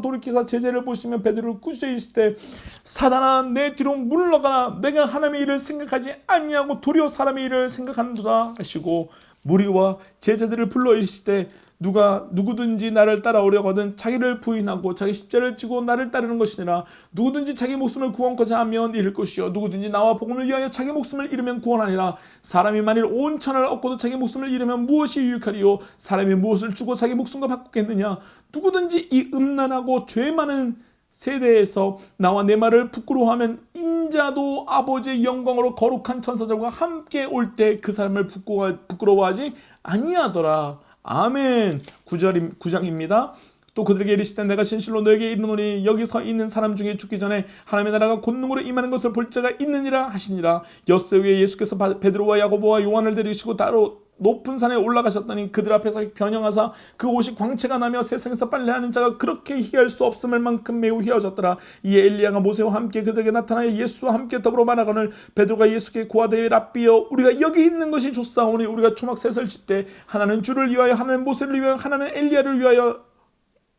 돌이키사 제자를 보시며 베드로를 꾸짖어 이르시되 사단아 내 뒤로 물러가라. 내가 하나님의 일을 생각하지 아니하고 도리어 사람의 일을 생각하는도다 하시고 무리와 제자들을 불러 이르시되 누구든지 나를 따라오려거든 자기를 부인하고 자기 십자를 지고 나를 따르는 것이니라. 누구든지 자기 목숨을 구원코자 하면 잃을 것이요 누구든지 나와 복음을 위하여 자기 목숨을 잃으면 구원하니라. 사람이 만일 온 천하를 얻고도 자기 목숨을 잃으면 무엇이 유익하리요. 사람이 무엇을 주고 자기 목숨과 바꾸겠느냐. 누구든지 이 음란하고 죄 많은 세대에서 나와 내 말을 부끄러워하면 인자도 아버지의 영광으로 거룩한 천사들과 함께 올 때 그 사람을 부끄러워하지 아니하더라. 아멘. 9장입니다. 또 그들에게 이르시되 내가 진실로 너에게 이르노니 여기 서 있는 사람 중에 죽기 전에 하나님의 나라가 권능으로 임하는 것을 볼 자가 있느니라 하시니라. 엿새 후에 예수께서 베드로와 야고보와 요한을 데리시고 따로 높은 산에 올라가셨더니 그들 앞에서 변형하사 그 옷이 광채가 나며 세상에서 빨래하는 자가 그렇게 희할 수 없음을 만큼 매우 희어졌더라. 이에 엘리야가 모세와 함께 그들에게 나타나여 예수와 함께 더불어 말하거늘 베드로가 예수께 고하되 랍비여 우리가 여기 있는 것이 좋사오니 우리가 초막셋을 짓되 하나는 주를 위하여 하나는 모세를 위하여 하나는 엘리야를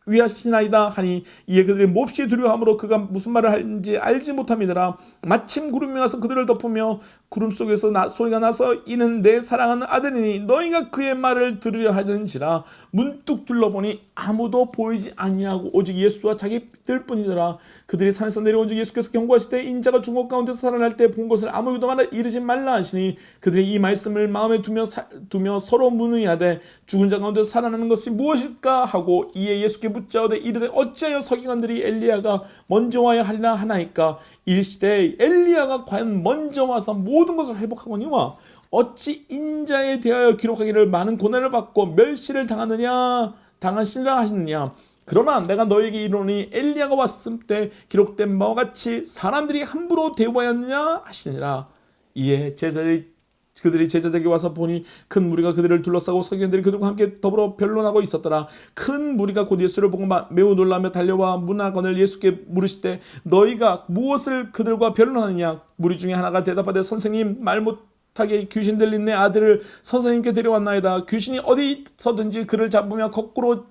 위하시나이다 하니 이에 그들이 몹시 두려워함으로 그가 무슨 말을 하는지 알지 못함이더라. 마침 구름이 와서 그들을 덮으며 구름 속에서 소리가 나서 이는 내 사랑하는 아들이니 너희가 그의 말을 들으려 하는지라. 문득 둘러보니 아무도 보이지 아니하고 오직 예수와 자기들뿐이더라. 그들이 산에서 내려온 즉 예수께서 경고하시되 인자가 죽은 것 가운데서 살아날 때 본 것을 아무에게도 이르지 말라 하시니 그들이 이 말씀을 마음에 두며 서로 문의하되 죽은 자 가운데서 살아나는 것이 무엇일까 하고 이에 예수께 묻자오되 이르되 어찌하여 서기관들이 엘리야가 먼저 와야 하리라 하나이까. 이르시되 엘리야가 과연 먼저 와서 모든 것을 회복하거니와 어찌 인자에 대하여 기록하기를 많은 고난을 받고 멸시를 당하시니라 하시느냐. 그러나 내가 너에게 이르노니 엘리야가 왔을 때 기록된 바와 같이 사람들이 함부로 대우하였느냐 하시니라. 이에 그들이 제자들에게 와서 보니 큰 무리가 그들을 둘러싸고 서기관들이 그들과 함께 더불어 변론하고 있었더라. 큰 무리가 곧 예수를 보고 매우 놀라며 달려와 문하거늘 예수께 물으시되 너희가 무엇을 그들과 변론하느냐. 무리 중에 하나가 대답하되 선생님 말 못하게 귀신 들린 내 아들을 선생님께 데려왔나이다. 귀신이 어디서든지 그를 잡으며 거꾸로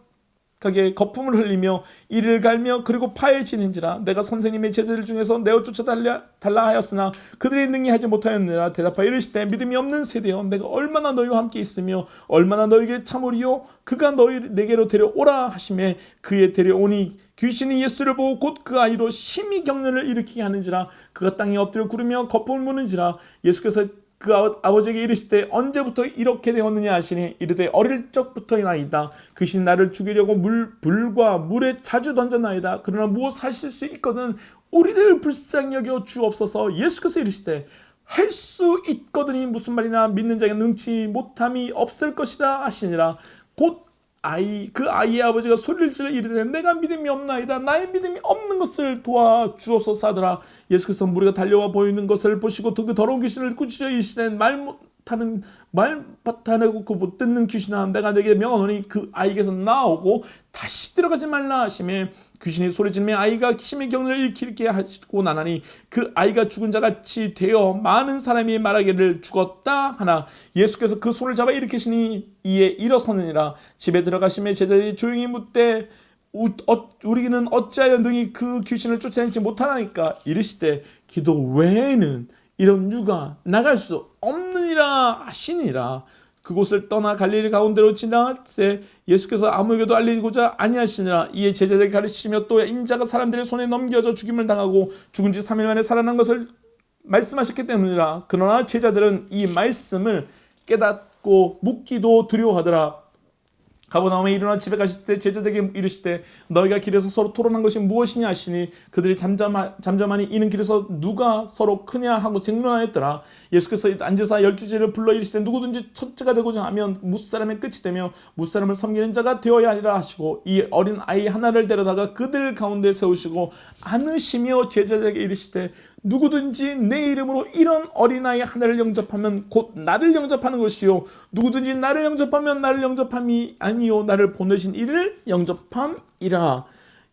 가게 거품을 흘리며 이를 갈며 그리고 파해지는지라. 내가 선생님의 제자들 중에서 내어 쫓아달라 하였으나 그들이 능히 하지 못하였느니라. 대답하여 이르시되 믿음이 없는 세대여 내가 얼마나 너희와 함께 있으며 얼마나 너희에게 참으리요. 그가 내게로 데려오라 하시매 그의 데려오니 귀신이 예수를 보고 곧 그 아이로 심히 경련을 일으키게 하는지라. 그가 땅에 엎드려 구르며 거품을 무는지라. 예수께서 그 아버지에게 이르시되 언제부터 이렇게 되었느냐 하시니 이르되 어릴 적부터이나이다. 귀신이 나를 죽이려고 불과 물에 자주 던졌나이다. 그러나 무엇 하실 수 있거든 우리를 불쌍히 여겨 주옵소서. 예수께서 이르시되 할 수 있거든이 무슨 말이나 믿는 자에게 능치 못함이 없을 것이라 하시니라. 곧 그 아이의 아버지가 소리를 질러 이르되 내가 믿음이 없나이다. 나의 믿음이 없는 것을 도와주옵소서 하더라. 예수께서 무리가 달려와 보이는 것을 보시고 그 더러운 귀신을 꾸짖어 이르시되 말 못하고 그 못 듣는 귀신아 내가 내게 명하노니 그 아이에게서 나오고 다시 들어가지 말라 하시매 귀신이 소리지르며 아이가 심히 경련을 일으키게 하시고 나나니 그 아이가 죽은 자같이 되어 많은 사람이 말하기를 죽었다 하나 예수께서 그 손을 잡아 일으키시니 이에 일어서느니라. 집에 들어가시매 제자들이 조용히 묻되 우리는 어찌하여 능히 그 귀신을 쫓아내지 못하나이까. 이르시되 기도 외에는 이런 유가 나갈 수 없느니라 하시니라. 그곳을 떠나 갈릴리 가운데로 지나갈새 예수께서 아무에게도 알리고자 아니하시니라. 이에 제자들에게 가르치시며 또 인자가 사람들의 손에 넘겨져 죽임을 당하고 죽은 지 3일 만에 살아난 것을 말씀하셨기 때문이라. 그러나 제자들은 이 말씀을 깨닫고 묻기도 두려워하더라. 가버나움에 일어나 집에 가실 때 제자들에게 이르시되 너희가 길에서 서로 토론한 것이 무엇이냐 하시니 그들이 잠잠하니 이는 길에서 누가 서로 크냐 하고 쟁론하였더라. 예수께서 앉으사 12제를 불러 이르시되 누구든지 첫째가 되고자 하면 무사람의 끝이 되며 무사람을 섬기는 자가 되어야 하리라 하시고 이 어린 아이 하나를 데려다가 그들 가운데 세우시고 안으시며 제자들에게 이르시되 누구든지 내 이름으로 이런 어린아이 하나를 영접하면 곧 나를 영접하는 것이요 누구든지 나를 영접하면 나를 영접함이 아니요 나를 보내신 이를 영접함이라.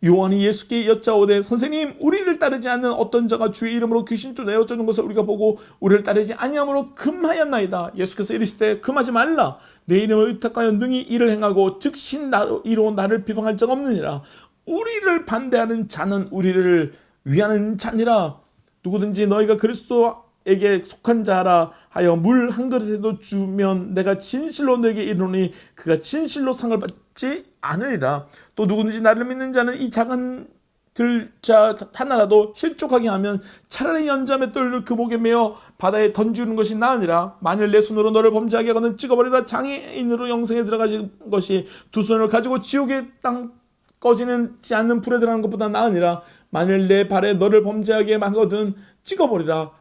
요한이 예수께 여짜오되 선생님 우리를 따르지 않는 어떤 자가 주의 이름으로 귀신 쫓아내어 쫓는 것을 우리가 보고 우리를 따르지 아니함으로 금하였나이다. 예수께서 이르시되 금하지 말라. 내 이름을 의탁하여 능히 이를 행하고 즉시 이로 나를 비방할 자가 없느니라. 우리를 반대하는 자는 우리를 위하는 자니라. 누구든지 너희가 그리스도에게 속한 자라 하여 물 한 그릇에도 주면 내가 진실로 너에게 이르노니 그가 진실로 상을 받지 않으리라. 또 누구든지 나를 믿는 자는 이 작은 들자 하나라도 실족하게 하면 차라리 연자매 뜰을 그 목에 매어 바다에 던지는 것이 나으니라. 만일 내 손으로 너를 범죄하게 하거든 찍어버리라. 장애인으로 영생에 들어가진 것이 두 손을 가지고 지옥의 땅 꺼지지 않는 불에 들어가는 것보다 나으니라. 만일 내 발에 너를 범죄하게 하거든 찍어버리라.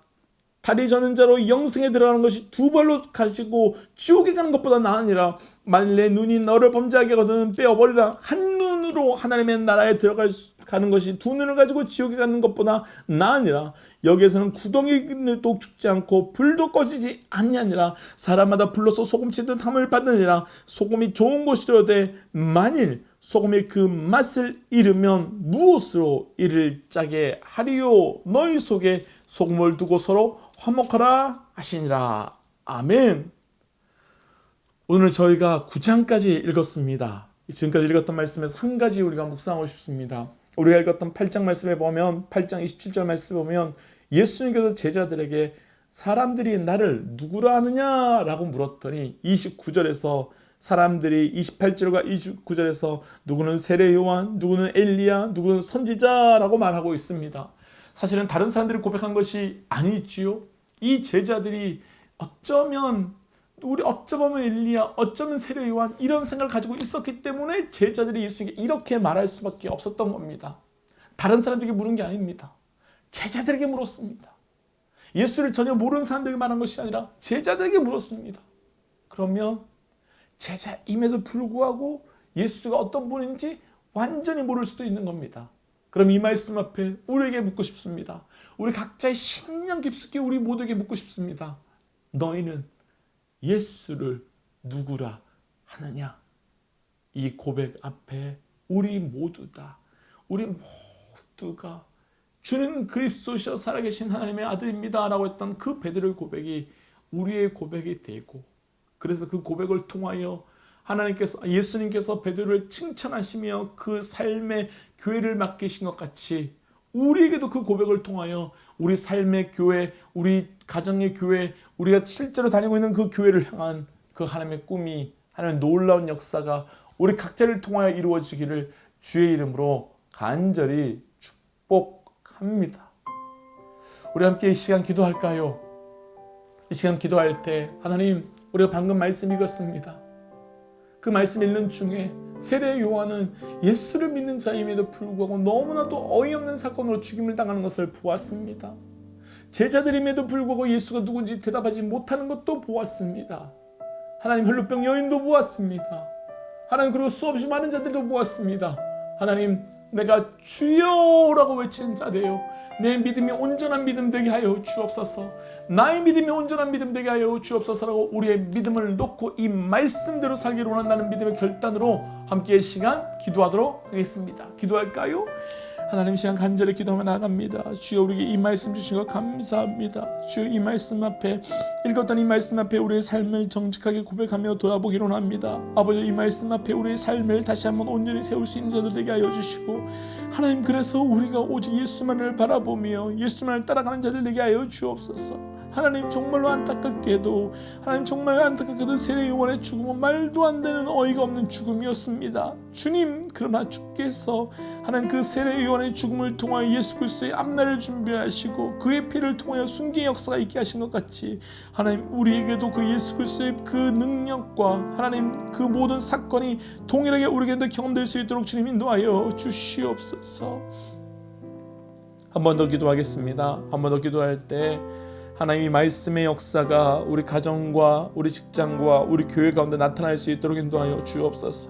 다리 저는 자로 영생에 들어가는 것이 두 발로 가지고 지옥에 가는 것보다 나으니라. 만일 내 눈이 너를 범죄하게 하거든 빼어버리라. 한 눈으로 하나님의 나라에 들어가는 것이 두 눈을 가지고 지옥에 가는 것보다 나으니라. 여기에서는 구덩이도 죽지 않고 불도 꺼지지 아니하니라. 사람마다 불로서 소금치듯 함을 받느니라. 소금이 좋은 것이로되 만일 소금이 그 맛을 잃으면 무엇으로 이를 짜게 하리요. 너희 속에 소금을 두고 서로 화목하라 하시니라. 아멘. 오늘 저희가 9장까지 읽었습니다. 지금까지 읽었던 말씀에서 한 가지 우리가 묵상하고 싶습니다. 우리가 읽었던 8장 말씀에 보면 8장 27절 말씀에 보면 예수님께서 제자들에게 사람들이 나를 누구라 하느냐라고 물었더니 29절에서 사람들이 28절과 29절에서 누구는 세례 요한, 누구는 엘리야, 누구는 선지자라고 말하고 있습니다. 사실은 다른 사람들이 고백한 것이 아니지요. 이 제자들이 어쩌면 엘리야, 어쩌면 세례 요한 이런 생각을 가지고 있었기 때문에 제자들이 예수님께 이렇게 말할 수밖에 없었던 겁니다. 다른 사람들에게 물은 게 아닙니다. 제자들에게 물었습니다. 예수를 전혀 모르는 사람들에게 말한 것이 아니라 제자들에게 물었습니다. 그러면 제자임에도 불구하고 예수가 어떤 분인지 완전히 모를 수도 있는 겁니다. 그럼 이 말씀 앞에 우리에게 묻고 싶습니다. 우리 각자의 심령 깊숙이 우리 모두에게 묻고 싶습니다. 너희는 예수를 누구라 하느냐? 이 고백 앞에 우리 모두가 주는 그리스도시여 살아계신 하나님의 아들입니다 라고 했던 그 베드로의 고백이 우리의 고백이 되고, 그래서 그 고백을 통하여 예수님께서 베드로를 칭찬하시며 그 삶의 교회를 맡기신 것 같이 우리에게도 그 고백을 통하여 우리 삶의 교회, 우리 가정의 교회, 우리가 실제로 다니고 있는 그 교회를 향한 그 하나님의 꿈이, 하나님의 놀라운 역사가 우리 각자를 통하여 이루어지기를 주의 이름으로 간절히 축복합니다. 우리 함께 이 시간 기도할까요? 이 시간 기도할 때 하나님, 우리가 방금 말씀 읽었습니다. 그 말씀 읽는 중에 세례 요한은 예수를 믿는 자임에도 불구하고 너무나도 어이없는 사건으로 죽임을 당하는 것을 보았습니다. 제자들임에도 불구하고 예수가 누군지 대답하지 못하는 것도 보았습니다. 하나님, 혈루병 여인도 보았습니다. 하나님, 그리고 수없이 많은 자들도 보았습니다. 하나님, 내가 주여라고 외치는 자되요 내 믿음이 온전한 믿음 되게 하여 주옵소서. 나의 믿음이 온전한 믿음 되게 하여 주옵소서라고 우리의 믿음을 놓고 이 말씀대로 살기를 원한다는 믿음의 결단으로 함께 시간 기도하도록 하겠습니다. 기도할까요? 하나님, 시간 간절히 기도하며 나아갑니다. 주여, 우리에게 이 말씀 주신 것 감사합니다. 주여, 이 말씀 앞에 읽었던 이 말씀 앞에 우리의 삶을 정직하게 고백하며 돌아보기로 합니다. 아버지, 이 말씀 앞에 우리의 삶을 다시 한번 온전히 세울 수 있는 자들 되게 하여 주시고, 하나님, 그래서 우리가 오직 예수만을 바라보며 예수만을 따라가는 자들 되게 하여 주옵소서. 하나님 정말로 안타깝게도 하나님 정말 안타깝게도 세례 요한의 죽음은 말도 안 되는 어이가 없는 죽음이었습니다. 주님, 그러나 주께서 하나님 그 세례 요한의 죽음을 통하여 예수 그리스도의 앞날을 준비하시고 그의 피를 통하여 순교의 역사가 있게 하신 것 같이 하나님 우리에게도 그 예수 그리스도의 그 능력과 하나님 그 모든 사건이 동일하게 우리에게도 경험될 수 있도록 주님 인도하여 주시옵소서. 한 번 더 기도하겠습니다. 한 번 더 기도할 때 하나님이 말씀의 역사가 우리 가정과 우리 직장과 우리 교회 가운데 나타날 수 있도록 인도하여 주옵소서.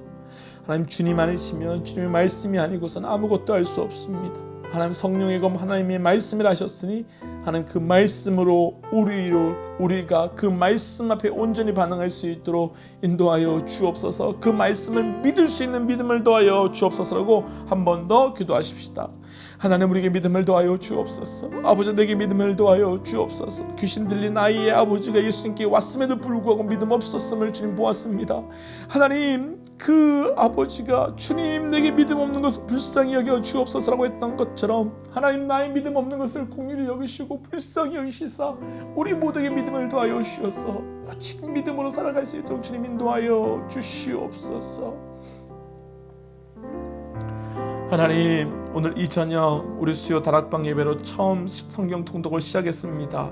하나님 주님 아니시면 주님의 말씀이 아니고서는 아무것도 할 수 없습니다. 하나님 성령의 검 하나님의 말씀을 하셨으니 하나님 그 말씀으로 우리가 그 말씀 앞에 온전히 반응할 수 있도록 인도하여 주옵소서. 그 말씀을 믿을 수 있는 믿음을 더하여 주옵소서라고 한 번 더 기도하십시다. 하나님 우리에게 믿음을 더하여 주옵소서. 아버지 내게 믿음을 더하여 주옵소서. 귀신 들린 아이의 아버지가 예수님께 왔음에도 불구하고 믿음 없었음을 주님 보았습니다. 하나님 그 아버지가 주님 내게 믿음 없는 것을 불쌍히 여겨 주옵소서라고 했던 것처럼 하나님 나의 믿음 없는 것을 긍휼히 여기시고 불쌍히 여기시사 우리 모두에게 믿음을 더하여 주셔서 오직 믿음으로 살아갈 수 있도록 주님 인도하여 주시옵소서. 하나님 오늘 이 저녁 우리 수요 다락방 예배로 처음 성경 통독을 시작했습니다.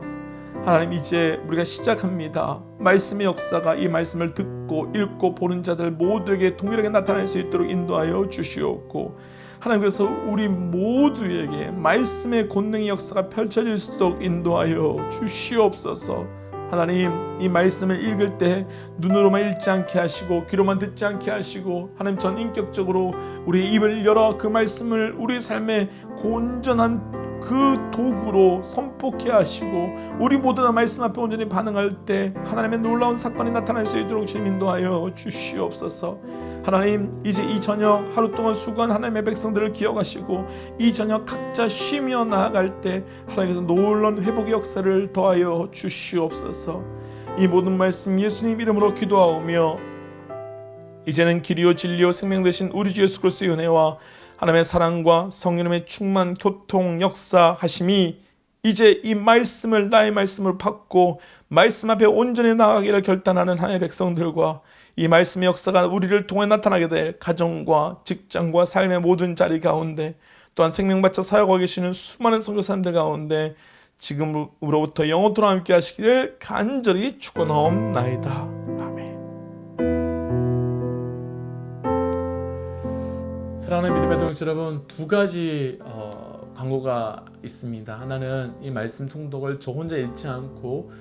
하나님 이제 우리가 시작합니다. 말씀의 역사가 이 말씀을 듣고 읽고 보는 자들 모두에게 동일하게 나타날 수 있도록 인도하여 주시옵고 하나님 그래서 우리 모두에게 말씀의 권능의 역사가 펼쳐질 수 있도록 인도하여 주시옵소서. 하나님 이 말씀을 읽을 때 눈으로만 읽지 않게 하시고 귀로만 듣지 않게 하시고 하나님 전 인격적으로 우리의 입을 열어 그 말씀을 우리의 삶에 온전한 그 도구로 선포케 하시고 우리 모두 다 말씀 앞에 온전히 반응할 때 하나님의 놀라운 사건이 나타날 수 있도록 주님 인도하여 주시옵소서. 하나님 이제 이 저녁 하루 동안 수고한 하나님의 백성들을 기억하시고 이 저녁 각자 쉬며 나아갈 때 하나님께서 놀라운 회복의 역사를 더하여 주시옵소서. 이 모든 말씀 예수님 이름으로 기도하오며 이제는 길이요 진리요 생명 되신 우리 주 예수 그리스도의 은혜와 하나님의 사랑과 성령의 충만 교통 역사하심이 이제 이 말씀을 나의 말씀을 받고 말씀 앞에 온전히 나아가기를 결단하는 하나님의 백성들과 이 말씀의 역사가 우리를 통해 나타나게 될 가정과 직장과 삶의 모든 자리 가운데 또한 생명받쳐 사역하고 계시는 수많은 선교사님들 가운데 지금으로부터 영원토록 함께 하시기를 간절히 축원하옵나이다. 아멘. 사랑하는 믿음의 동역자 여러분, 두 가지 광고가 있습니다. 하나는 이 말씀 통독을 저 혼자 읽지 않고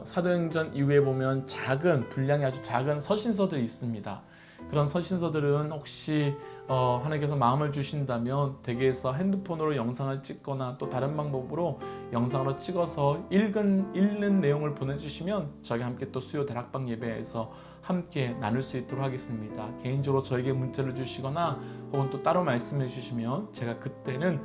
사도행전 이후에 보면 분량이 아주 작은 서신서들이 있습니다. 그런 서신서들은 혹시 하나님께서 마음을 주신다면 댁에서 핸드폰으로 영상을 찍거나 또 다른 방법으로 영상으로 찍어서 읽는 내용을 보내주시면 저희가 함께 또 수요 다락방 예배에서 함께 나눌 수 있도록 하겠습니다. 개인적으로 저에게 문자를 주시거나 혹은 또 따로 말씀해 주시면 제가 그때는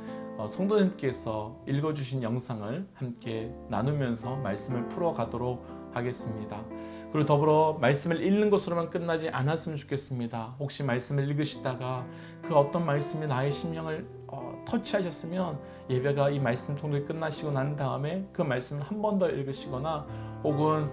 성도님께서 읽어주신 영상을 함께 나누면서 말씀을 풀어가도록 하겠습니다. 그리고 더불어 말씀을 읽는 것으로만 끝나지 않았으면 좋겠습니다. 혹시 말씀을 읽으시다가 그 어떤 말씀이 나의 심령을 터치하셨으면 예배가 이 말씀 통독이 끝나시고 난 다음에 그 말씀을 한 번 더 읽으시거나 혹은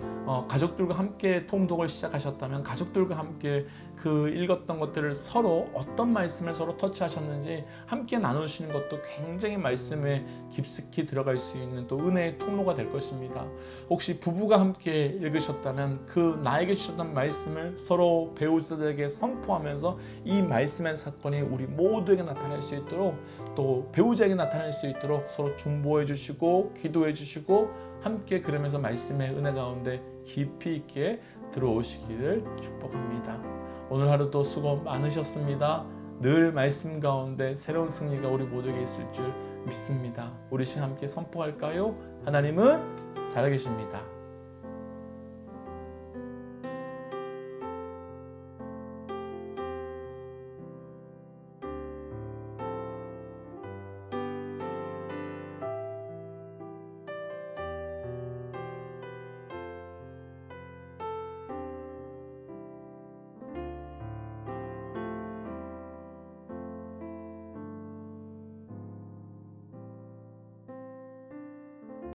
가족들과 함께 통독을 시작하셨다면 가족들과 함께 그 읽었던 것들을 서로 어떤 말씀을 서로 터치하셨는지 함께 나누시는 것도 굉장히 말씀에 깊숙이 들어갈 수 있는 또 은혜의 통로가 될 것입니다. 혹시 부부가 함께 읽으셨다면 그 나에게 주셨던 말씀을 서로 배우자들에게 선포하면서 이 말씀의 사건이 우리 모두에게 나타날 수 있도록 또 배우자에게 나타날 수 있도록 서로 중보해 주시고 기도해 주시고 함께 그러면서 말씀의 은혜 가운데 깊이 있게 들어오시기를 축복합니다. 오늘 하루도 수고 많으셨습니다. 늘 말씀 가운데 새로운 승리가 우리 모두에게 있을 줄 믿습니다. 우리 시간 함께 선포할까요? 하나님은 살아계십니다.